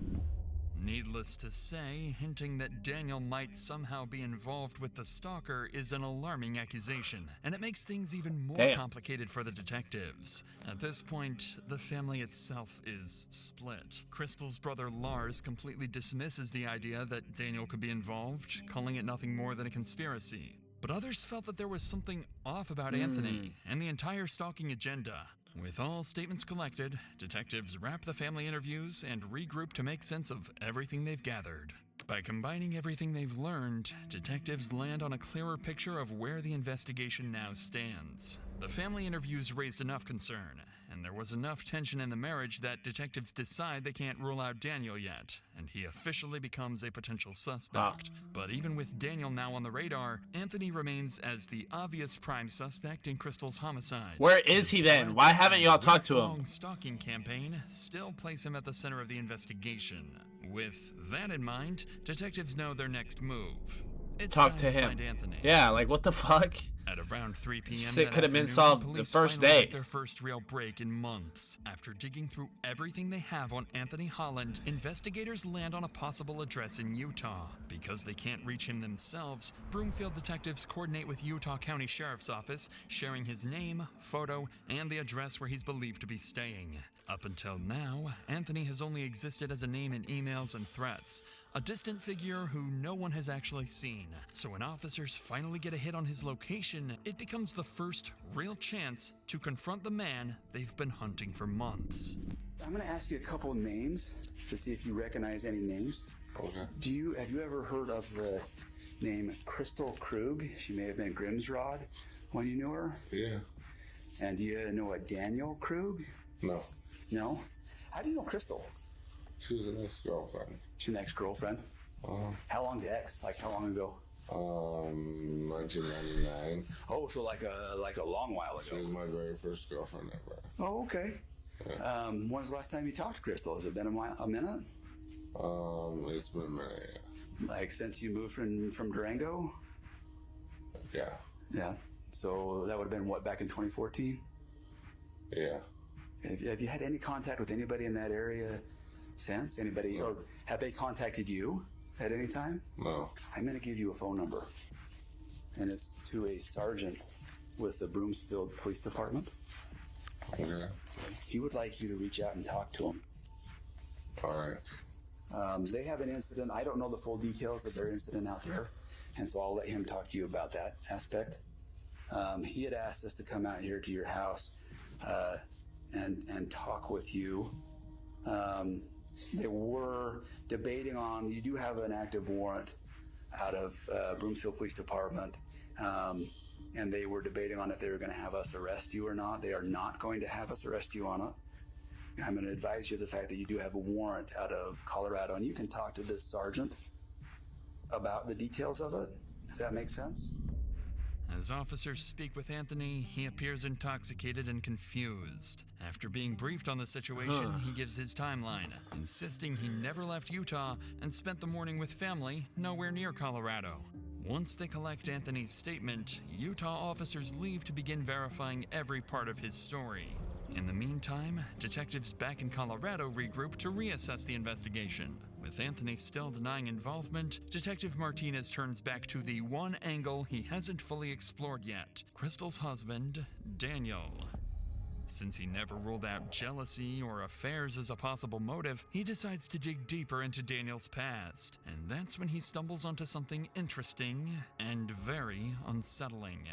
Needless to say, hinting that Daniel might somehow be involved with the stalker is an alarming accusation, and it makes things even more complicated for the detectives. At this point, the family itself is split. Crystal's brother Lars completely dismisses the idea that Daniel could be involved, calling it nothing more than a conspiracy. But others felt that there was something off about Anthony and the entire stalking agenda. With all statements collected, detectives wrap the family interviews and regroup to make sense of everything they've gathered. By combining everything they've learned, detectives land on a clearer picture of where the investigation now stands. The family interviews raised enough concern, and there was enough tension in the marriage that detectives decide they can't rule out Daniel yet, and he officially becomes a potential suspect. But even with Daniel now on the radar, Anthony remains as the obvious prime suspect in Crystal's homicide. Where is he then? Why haven't y'all talked to him? Long stalking campaign still place him at the center of the investigation. With that in mind, detectives know their next move. It's Talk time to him. Find Anthony. Yeah, like what the fuck? At around 3 p.m. Shit that could have been afternoon, solved the police first finally day. get their first real break in months. After digging through everything they have on Anthony Holland, investigators land on a possible address in Utah. Because they can't reach him themselves, Broomfield detectives coordinate with Utah County Sheriff's Office, sharing his name, photo, and the address where he's believed to be staying. Up until now, Anthony has only existed as a name in emails and threats, a distant figure who no one has actually seen. So when officers finally get a hit on his location, it becomes the first real chance to confront the man they've been hunting for months. I'm going to ask you a couple of names to see if you recognize any names. Okay. Have you ever heard of the name Crystal Krug? She may have been Grimsrod when you knew her. Yeah. And do you know a Daniel Krug? No. No? How do you know Crystal? She was an ex-girlfriend. She's an ex-girlfriend? How long the ex? Like how long ago? 1999. Oh, so like a long while ago. She was my very first girlfriend ever. Oh, okay. Yeah. When's the last time you talked to Crystal? Has it been a minute? It's been a minute, yeah. Like since you moved from Durango? Yeah. Yeah. So that would have been what, back in 2014? Yeah. Have you had any contact with anybody in that area since? Anybody, or have they contacted you at any time? No. I'm going to give you a phone number, and it's to a sergeant with the Broomfield Police Department. Okay. He would like you to reach out and talk to him. All right. They have an incident. I don't know the full details of their incident out there, and so I'll let him talk to you about that aspect. He had asked us to come out here to your house and talk with you. They were debating on, you do have an active warrant out of Broomfield Police Department, and they were debating on if they were going to have us arrest you or not. They are not going to have us arrest you on it. I'm going to advise you of the fact that you do have a warrant out of Colorado, and you can talk to this sergeant about the details of it, if that makes sense. As officers speak with Anthony, he appears intoxicated and confused. After being briefed on the situation, he gives his timeline, insisting he never left Utah and spent the morning with family nowhere near Colorado. Once they collect Anthony's statement, Utah officers leave to begin verifying every part of his story. In the meantime, detectives back in Colorado regroup to reassess the investigation. With Anthony still denying involvement, Detective Martinez turns back to the one angle he hasn't fully explored yet: Crystal's husband, Daniel. Since he never ruled out jealousy or affairs as a possible motive, he decides to dig deeper into Daniel's past. And that's when he stumbles onto something interesting and very unsettling.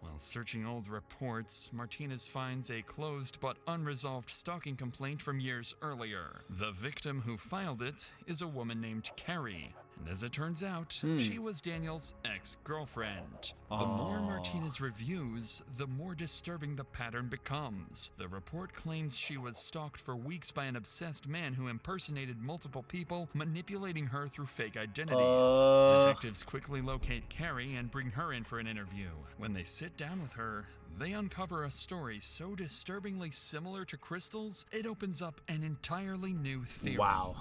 While searching old reports, Martinez finds a closed but unresolved stalking complaint from years earlier. The victim who filed it is a woman named Carrie, and as it turns out, she was Daniel's ex-girlfriend. The more Martinez reviews, the more disturbing the pattern becomes. The report claims she was stalked for weeks by an obsessed man who impersonated multiple people, manipulating her through fake identities. Detectives quickly locate Carrie and bring her in for an interview. When they sit down with her, they uncover a story so disturbingly similar to Crystal's, it opens up an entirely new theory. Wow.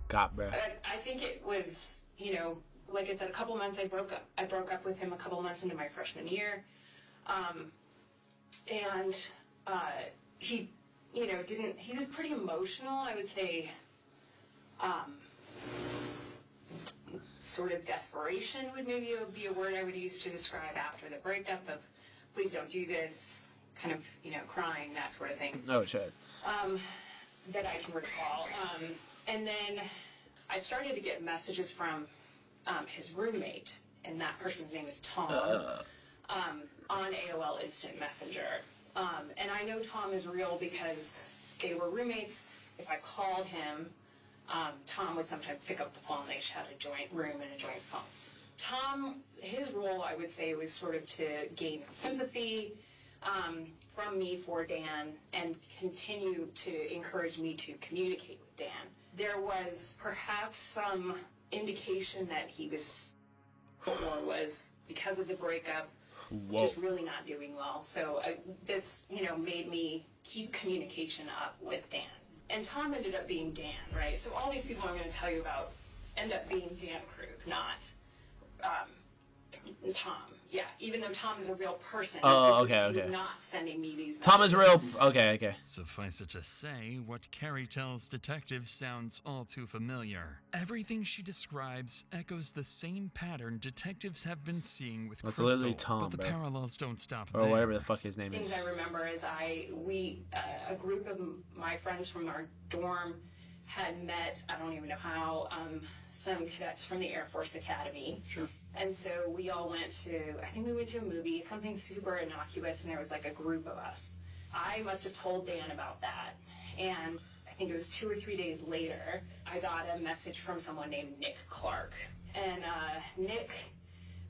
Got bruh. I think it was, you know, like I said, a couple months I broke up with him a couple months into my freshman year. He, you know, he was pretty emotional, I would say. Sort of desperation would maybe be a word I would use to describe after the breakup of, please don't do this, kind of, you know, crying, that sort of thing. Oh, shit. That I can recall. And then I started to get messages from his roommate, and that person's name is Tom, on AOL Instant Messenger. And I know Tom is real because they were roommates. If I called him, Tom would sometimes pick up the phone. They had a joint room and a joint phone. Tom, his role, I would say, was sort of to gain sympathy from me for Dan and continue to encourage me to communicate with Dan. There was perhaps some indication that he was, or was, because of the breakup, just really not doing well. So this, you know, made me keep communication up with Dan. And Tom ended up being Dan, right? So all these people I'm going to tell you about end up being Dan Krug, not Tom. Yeah, even though Tom is a real person. Oh, okay, He okay. was not sending me these Tom is messages. real. Okay. Suffice it to say, what Carrie tells detectives sounds all too familiar. Everything she describes echoes the same pattern detectives have been seeing with That's Crystal, literally Tom, but the bro. parallels don't stop Or there. whatever the fuck his name Things is. I remember is a group of my friends from our dorm had met, I don't even know how, some cadets from the Air Force Academy. Sure. And so we all went to, I think we went to a movie, something super innocuous, and there was like a group of us. I must have told Dan about that. And I think it was 2 or 3 days later, I got a message from someone named Nick Clark. And Nick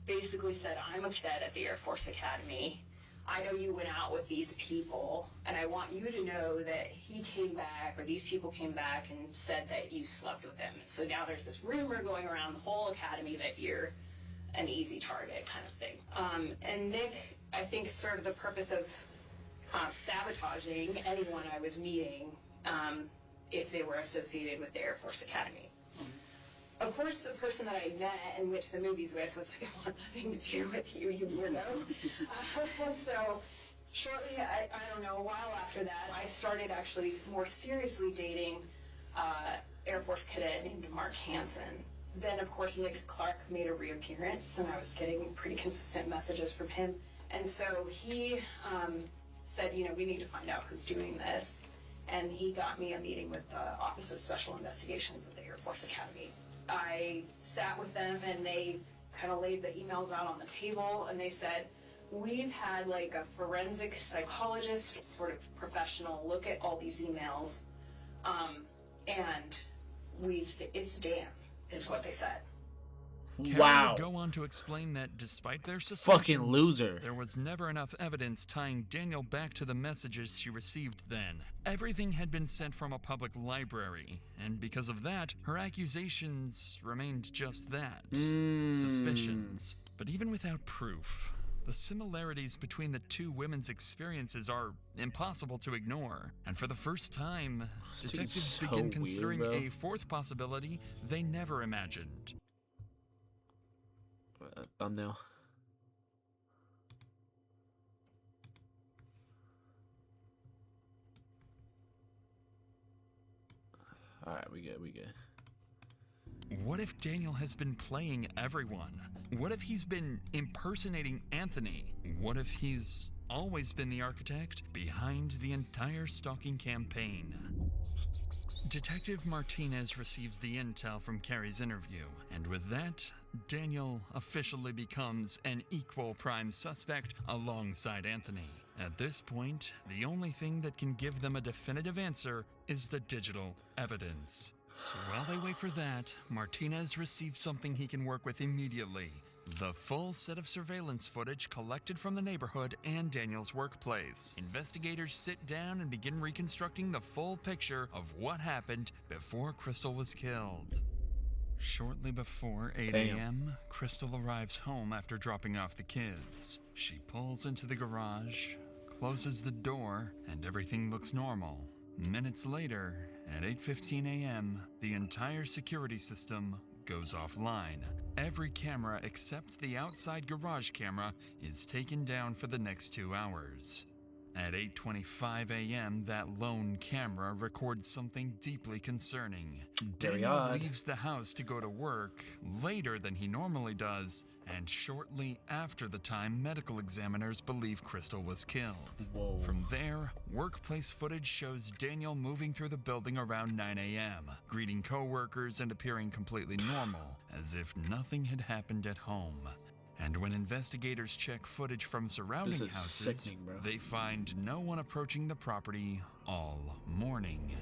basically said, I'm a cadet at the Air Force Academy. I know you went out with these people, and I want you to know that he came back, or these people came back and said that you slept with him. So now there's this rumor going around the whole academy that you're an easy target kind of thing. And Nick, I think, served the purpose of sabotaging anyone I was meeting if they were associated with the Air Force Academy. Of course, the person that I met and went to the movies with was like, I want nothing to do with you, you weirdo. And so shortly, I don't know, a while after that, I started actually more seriously dating Air Force cadet named Mark Hansen. Then, of course, Nick Clark made a reappearance, and I was getting pretty consistent messages from him. And so he said, you know, we need to find out who's doing this. And he got me a meeting with the Office of Special Investigations at the Air Force Academy. I sat with them, and they kind of laid the emails out on the table, and they said, we've had like a forensic psychologist, sort of professional, look at all these emails, and it's Dan, is what they said. Carrie Wow. would go on to explain that despite their suspicions, Fucking loser. there was never enough evidence tying Daniel back to the messages she received then. Everything had been sent from a public library, and because of that, her accusations remained just that. Suspicions. But even without proof, the similarities between the two women's experiences are impossible to ignore. And for the first time, This dude's detectives so begin weird, considering bro. a fourth possibility they never imagined. Thumbnail. Alright, we good. What if Daniel has been playing everyone? What if he's been impersonating Anthony? What if he's always been the architect behind the entire stalking campaign? Detective Martinez receives the intel from Carrie's interview, and with that, Daniel officially becomes an equal prime suspect alongside Anthony. At this point, the only thing that can give them a definitive answer is the digital evidence. So while they wait for that, Martinez receives something he can work with immediately. The full set of surveillance footage collected from the neighborhood and Daniel's workplace. Investigators sit down and begin reconstructing the full picture of what happened before Crystal was killed. Shortly before 8 a.m., Crystal arrives home after dropping off the kids. She pulls into the garage, closes the door, and everything looks normal. Minutes later, at 8:15 a.m., the entire security system goes offline. Every camera except the outside garage camera is taken down for the next 2 hours. At 8:25 a.m., that lone camera records something deeply concerning. Daniel leaves the house to go to work later than he normally does, and shortly after the time medical examiners believe Crystal was killed. Whoa. From there, workplace footage shows Daniel moving through the building around 9 a.m., greeting co-workers and appearing completely normal, as if nothing had happened at home. And when investigators check footage from surrounding houses, they find no one approaching the property all morning.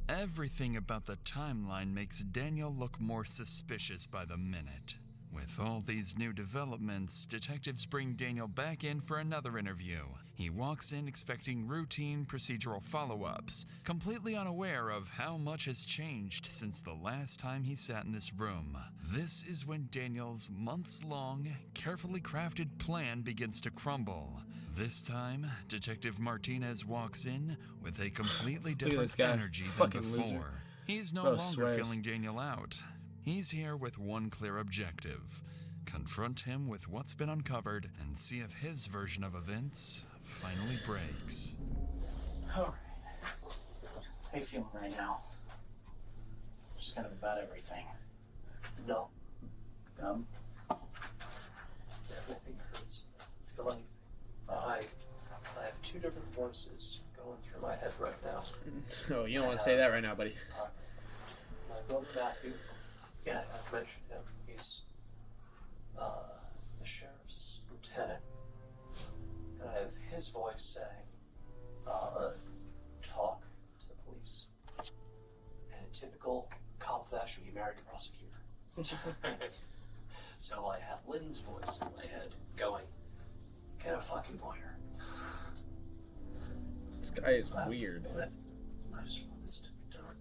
Everything about the timeline makes Daniel look more suspicious by the minute. With all these new developments, detectives bring Daniel back in for another interview. He walks in expecting routine procedural follow-ups, completely unaware of how much has changed since the last time he sat in this room. This is when Daniel's months-long, carefully crafted plan begins to crumble. This time, Detective Martinez walks in with a completely different energy than before. Loser. He's no longer feeling Daniel out. He's here with one clear objective: confront him with what's been uncovered and see if his version of events finally breaks. Alright. How you feeling right now? Just kind of about everything. No. Numb? Everything hurts. I feel like I have two different voices going through my head right now. Oh, you don't want to say that right now, buddy. My brother Matthew. Yeah, I've mentioned him. He's the sheriff's lieutenant. And I have his voice saying, talk to the police. And in typical cop fashion, you married a prosecutor. So I have Lynn's voice in my head going, get a fucking lawyer. This guy is weird. I just want this to be done.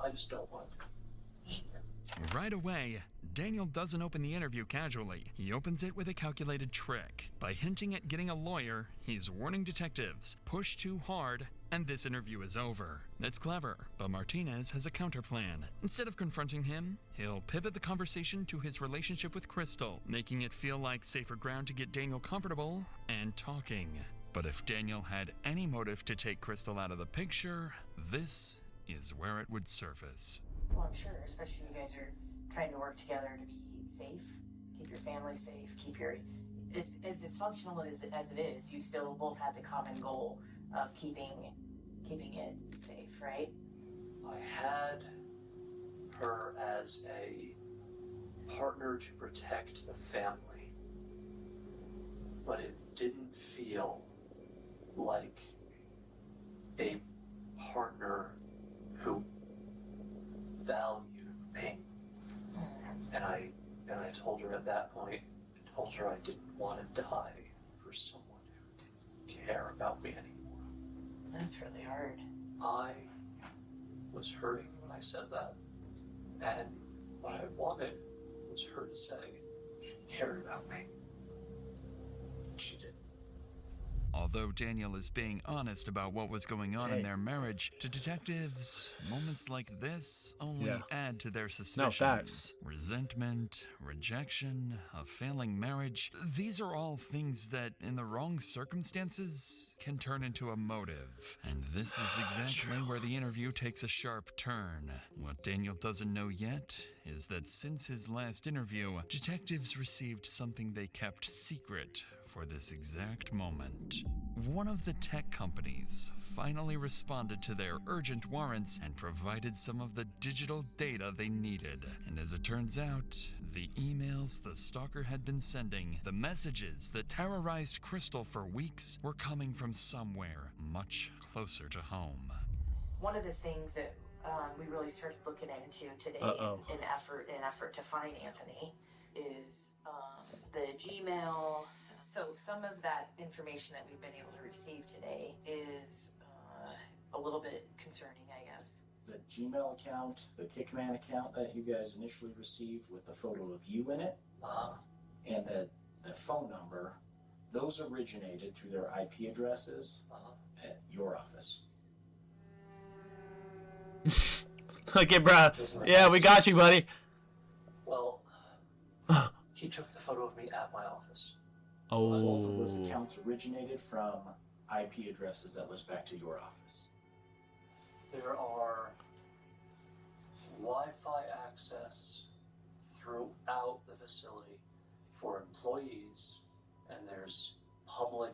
I just don't want it. Right away, Daniel doesn't open the interview casually. He opens it with a calculated trick. By hinting at getting a lawyer, he's warning detectives, push too hard, and this interview is over. That's clever, but Martinez has a counterplan. Instead of confronting him, he'll pivot the conversation to his relationship with Crystal, making it feel like safer ground to get Daniel comfortable and talking. But if Daniel had any motive to take Crystal out of the picture, this is where it would surface. Well, I'm sure, especially you guys are trying to work together to be safe, keep your family safe, keep your... As dysfunctional as it is, you still both have the common goal of keeping it safe, right? I had her as a partner to protect the family, but it didn't feel like a partner who valued me. And I told her at that point, I told her I didn't want to die for someone who didn't care about me anymore. That's really hard. I was hurting when I said that. And what I wanted was her to say she cared about me. She did. Although Daniel is being honest about what was going on in their marriage, to detectives, moments like this only add to their suspicions. No, facts. Resentment, rejection, a failing marriage, these are all things that, in the wrong circumstances, can turn into a motive. And this is exactly where the interview takes a sharp turn. What Daniel doesn't know yet is that since his last interview, detectives received something they kept secret for this exact moment. One of the tech companies finally responded to their urgent warrants and provided some of the digital data they needed. And as it turns out, the emails the stalker had been sending, the messages that terrorized Crystal for weeks, were coming from somewhere much closer to home. One of the things that we really started looking into today in effort to find Anthony is the Gmail. So some of that information that we've been able to receive today is a little bit concerning, I guess. The Gmail account, the Kickman account that you guys initially received with the photo of you in it, and the phone number, those originated through their IP addresses at your office. Okay, bro. Yeah, we got you, buddy. Well, he took the photo of me at my office. Both of those accounts originated from IP addresses that list back to your office. There are Wi-Fi access throughout the facility for employees, and there's public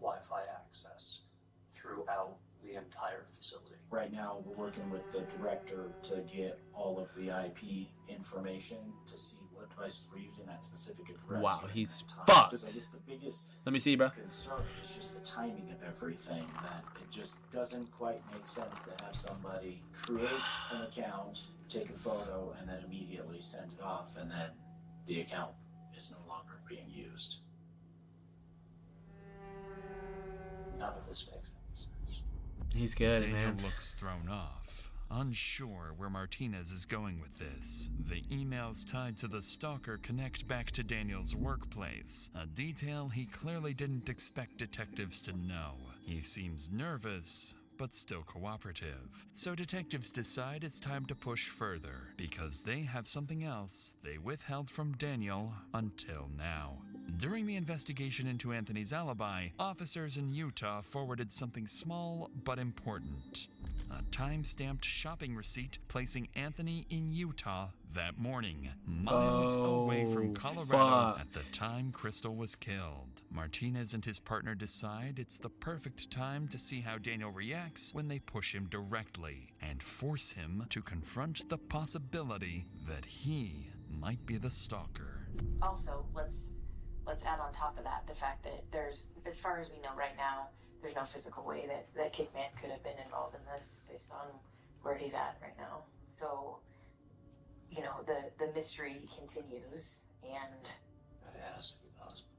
Wi-Fi access throughout the entire facility. Right now, we're working with the director to get all of the IP information to see what devices we're using that specific address. Wow, he's fucked. fucked. I guess the biggest Let me see, bro. concern is just the timing of everything. That it just doesn't quite make sense to have somebody create an account, take a photo, and then immediately send it off, and then the account is no longer being used. None of this makes any sense. He's good, Daniel man. looks thrown off, unsure where Martinez is going with this. The emails tied to the stalker connect back to Daniel's workplace, a detail he clearly didn't expect detectives to know. He seems nervous, but still cooperative. So detectives decide it's time to push further, because they have something else they withheld from Daniel until now. During the investigation into Anthony's alibi, officers in Utah forwarded something small but important. A time-stamped shopping receipt placing Anthony in Utah that morning, miles away from Colorado at the time Crystal was killed. Martinez and his partner decide it's the perfect time to see how Daniel reacts when they push him directly and force him to confront the possibility that he might be the stalker. Also, let's add on top of that the fact that there's, as far as we know right now, there's no physical way that Kickman could have been involved in this based on where he's at right now. So, you know, the mystery continues, and I'd ask the husband.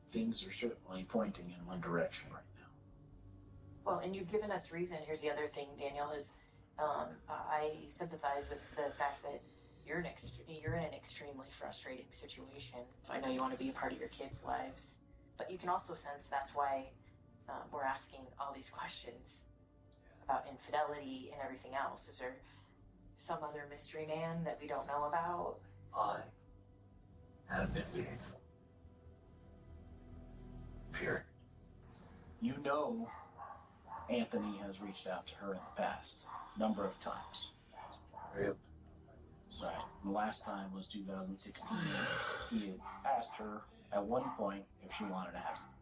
Things are certainly pointing in one direction right now. well, and you've given us reason. Here's the other thing, Daniel, is I sympathize with the fact that you're in an extremely frustrating situation. I know you want to be a part of your kids' lives, but you can also sense that's why we're asking all these questions about infidelity and everything else. Is there some other mystery man that we don't know about? I have been faithful. Period. You know Anthony has reached out to her in the past, number of times. Yep. Right. And the last time was 2016. He had asked her at one point if she wanted to have sex.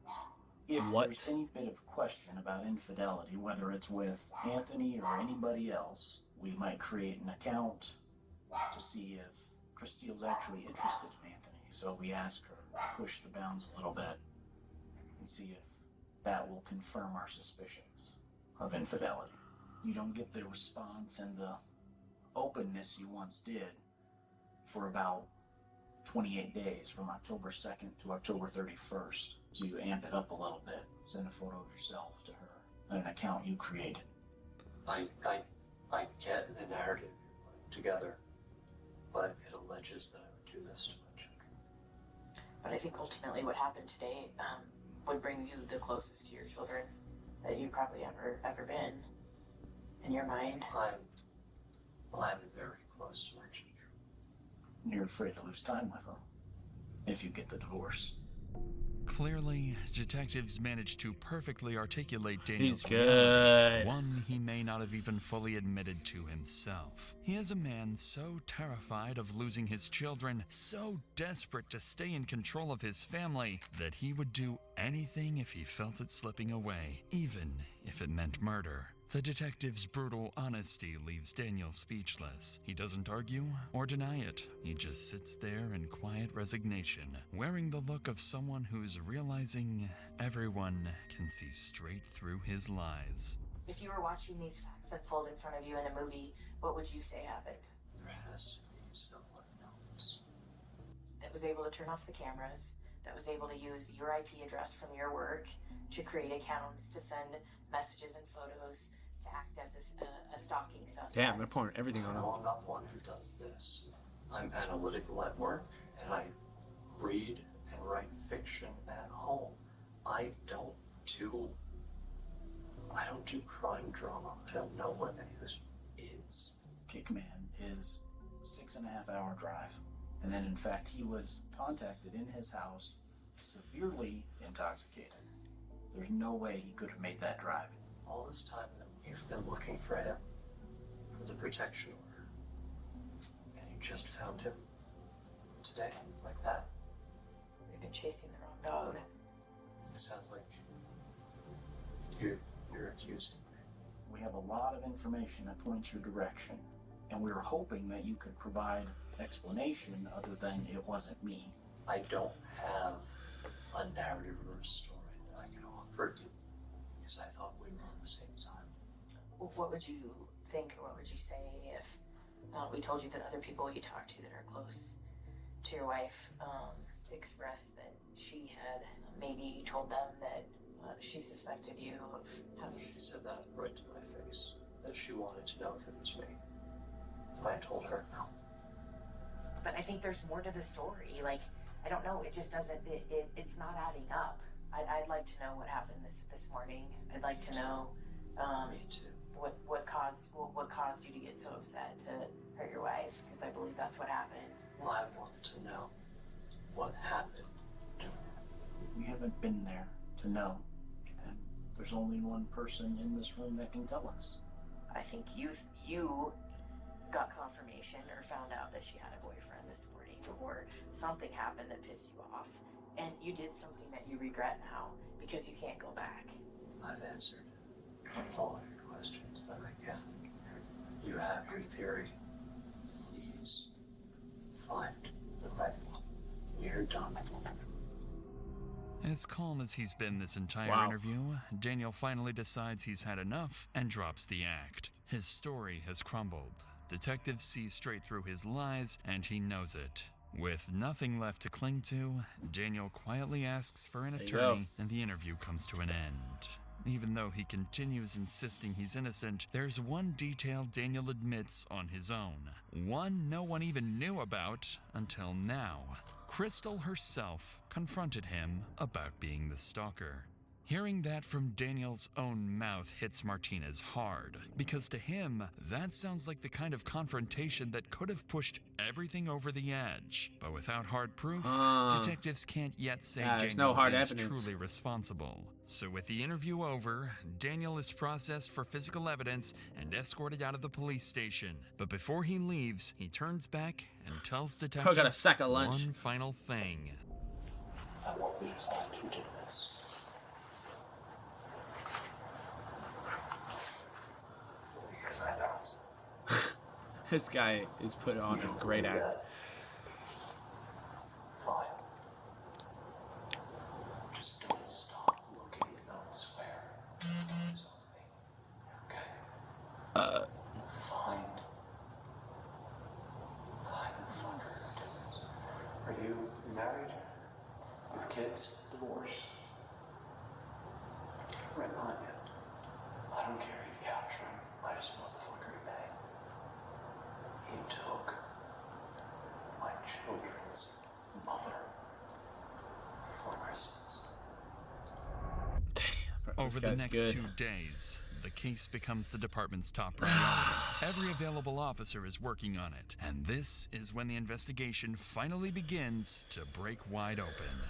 If there's any bit of question about infidelity, whether it's with Anthony or anybody else, we might create an account to see if Christine's actually interested in Anthony. So we ask her to push the bounds a little bit and see if that will confirm our suspicions of infidelity. You don't get the response and the openness you once did for about 28 days, from October 2nd to October 31st. So you amp it up a little bit, send a photo of yourself to her, an account you created. I get the narrative together, but it alleges that I would do this to my children. But I think ultimately what happened today, would bring you the closest to your children that you've probably ever been in your mind. I'm very close to my children. You're afraid to lose time with them if you get the divorce. Clearly, detectives managed to perfectly articulate Daniel's He's reality, good. one he may not have even fully admitted to himself. He is a man so terrified of losing his children, so desperate to stay in control of his family, that he would do anything if he felt it slipping away, even if it meant murder. The detective's brutal honesty leaves Daniel speechless. He doesn't argue or deny it. He just sits there in quiet resignation, wearing the look of someone who's realizing everyone can see straight through his lies. If you were watching these facts unfold in front of you in a movie, what would you say happened? There has to be someone else. That was able to turn off the cameras, that was able to use your IP address from your work to create accounts, to send messages and photos, to act as a stalking suspect. Damn, they're pouring everything on him. I'm not the one who does this. I'm analytical at work, and I read and write fiction at home. I don't do crime drama. I don't know what any of this is. Kickman is 6.5 hour drive. And then in fact he was contacted in his house severely intoxicated. There's no way he could have made that drive. All this time you've been looking for him, for the protection order, and you just found him today, like that. We've been chasing the wrong dog. It sounds like you're accusing me. We have a lot of information that points your direction, and we were hoping that you could provide explanation other than it wasn't me. I don't have a narrative or a story that I can offer you, because I thought we were on the same side. What would you think, or what would you say if we told you that other people you talk to that are close to your wife expressed that she had maybe told them that she suspected you of having... She said that right to my face, that she wanted to know if it was me. And I told her no. But I think there's more to the story. Like, I don't know, it just doesn't, it's not adding up. I'd like to know what happened this morning. I'd like to know me too. What caused you to get so upset to hurt your wife, because I believe that's what happened. Well, I want to know what happened. We haven't been there to know, and there's only one person in this room that can tell us. I think you got confirmation or found out that she had a boyfriend this morning, or something happened that pissed you off, and you did something that you regret now because you can't go back. I've answered all of your questions that I can. You have your theory. Please find the right one. You're done. As calm as he's been this entire interview, Daniel finally decides he's had enough and drops the act. His story has crumbled. Detectives see straight through his lies, and he knows it. With nothing left to cling to, Daniel quietly asks for an attorney, and the interview comes to an end. Even though he continues insisting he's innocent, there's one detail Daniel admits on his own. One no one even knew about until now. Crystal herself confronted him about being the stalker. Hearing that from Daniel's own mouth hits Martinez hard, because to him, that sounds like the kind of confrontation that could have pushed everything over the edge. But without hard proof, detectives can't yet say Daniel is truly responsible. So with the interview over, Daniel is processed for physical evidence and escorted out of the police station. But before he leaves, he turns back and tells detectives got a sack of lunch. one final thing. I won't be the one who did this. Because I don't. This guy is put on a great act. Fine. Just don't stop looking elsewhere. Focus on me. Okay? Find the fucker who did this. Are you married? With kids? Divorced? Right behind you. I don't care if you capture him. I just want the fucker to pay. He took my children's mother for Christmas. Over the guy's next good. 2 days, the case becomes the department's top priority. Every available officer is working on it, and this is when the investigation finally begins to break wide open.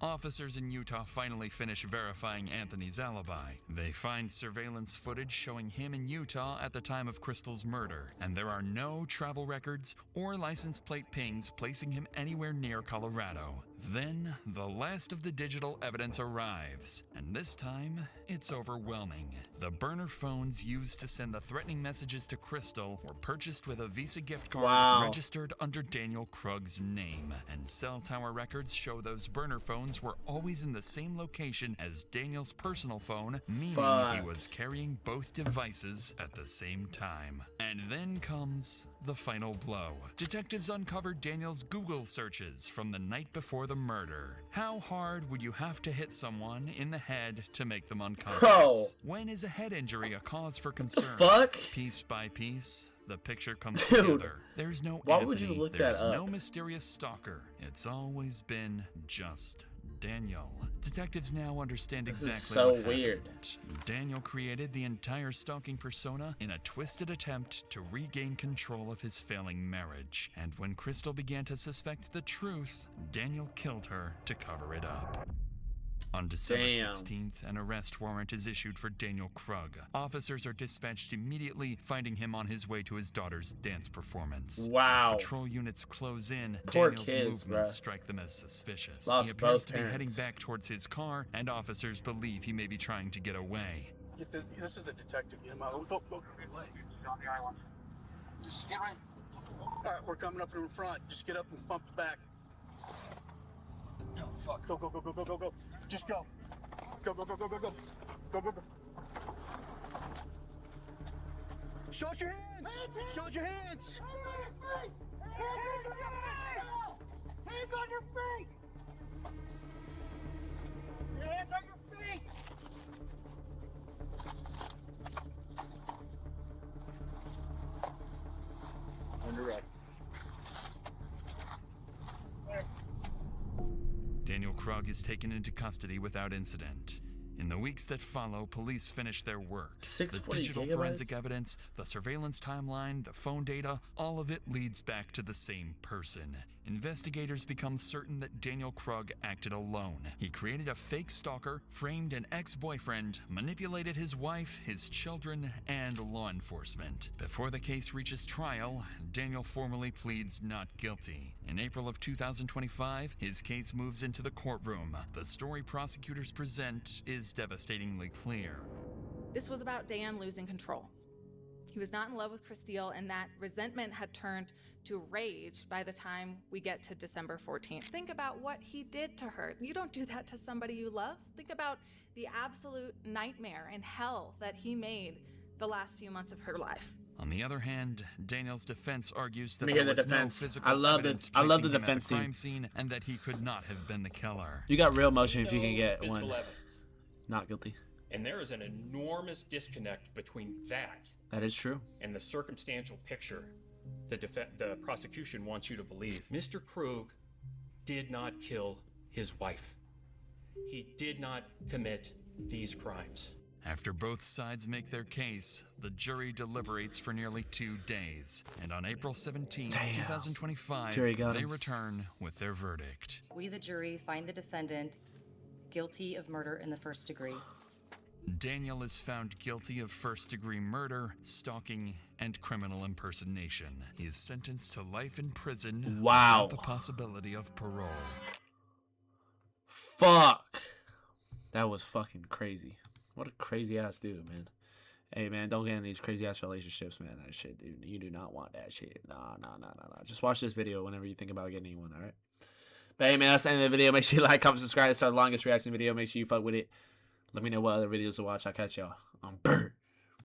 Officers in Utah finally finish verifying Anthony's alibi. They find surveillance footage showing him in Utah at the time of Crystal's murder, and there are no travel records or license plate pings placing him anywhere near Colorado. Then, the last of the digital evidence arrives, and this time, it's overwhelming. The burner phones used to send the threatening messages to Crystal were purchased with a Visa gift card registered under Daniel Krug's name, and cell tower records show those burner phones were always in the same location as Daniel's personal phone, meaning he was carrying both devices at the same time. And then comes the final blow. Detectives uncovered Daniel's Google searches from the night before the murder. How hard would you have to hit someone in the head to make them unconscious? Bro. When is a head injury a cause for concern? fuck? Piece by piece, the picture comes Dude, together. There's no why Anthony, would you look there's that up? no mysterious stalker. It's always been just Daniel. Detectives now understand This exactly is so what weird. happened. Daniel created the entire stalking persona in a twisted attempt to regain control of his failing marriage. And when Crystal began to suspect the truth, Daniel killed her to cover it up. On December 16th, an arrest warrant is issued for Daniel Krug. Officers are dispatched immediately, finding him on his way to his daughter's dance performance. Wow. As patrol units close in, Poor Daniel's kids, movements bruh. strike them as suspicious. Lost He appears both to be heading parents. back towards his car, and officers believe he may be trying to get away. Get this. This is a detective. Get him out. Go. Just get right. All right, we're coming up in front. Just get up and bump back. No, fuck. Go. Just go. Go. Go. Show us your hands. Show us your hands. Hands on your feet. Hands on your feet. Under arrest. Daniel Krug is taken into custody without incident. In the weeks that follow, police finish their work. The 640 digital gigabytes? forensic evidence, the surveillance timeline, the phone data, all of it leads back to the same person. Investigators become certain that Daniel Krug acted alone. He created a fake stalker, framed an ex-boyfriend, manipulated his wife, his children, and law enforcement. Before the case reaches trial, Daniel formally pleads not guilty. In April of 2025, his case moves into the courtroom. The story prosecutors present is devastatingly clear. This was about Dan losing control. He was not in love with Christelle, and that resentment had turned to rage by the time we get to December 14th. Think about what he did to her. You don't do that to somebody you love. Think about the absolute nightmare and hell that he made the last few months of her life. On the other hand, Daniel's defense argues that Let me hear there the was no defense. physical I love the evidence defense placing him at the team. crime scene and that he could not have been the killer. You got real motion if you can No get physical one. evidence. Not guilty. And there is an enormous disconnect between that That is true. and the circumstantial picture the prosecution wants you to believe. Mr. Krug did not kill his wife. He did not commit these crimes. After both sides make their case, the jury deliberates for nearly 2 days. And on April 17, 2025, Jury got they him. return with their verdict. We, the jury, find the defendant guilty of murder in the first degree. Daniel is found guilty of first-degree murder, stalking, and criminal impersonation. He is sentenced to life in prison Wow. without the possibility of parole. Fuck. That was fucking crazy. What a crazy ass dude, man. Hey, man, don't get in these crazy ass relationships, man. That shit, dude. You do not want that shit. Nah. Just watch this video whenever you think about getting one, alright? But hey, man, that's the end of the video. Make sure you like, comment, subscribe. It's our longest reaction video. Make sure you fuck with it. Let me know what other videos to watch. I'll catch y'all on Bird.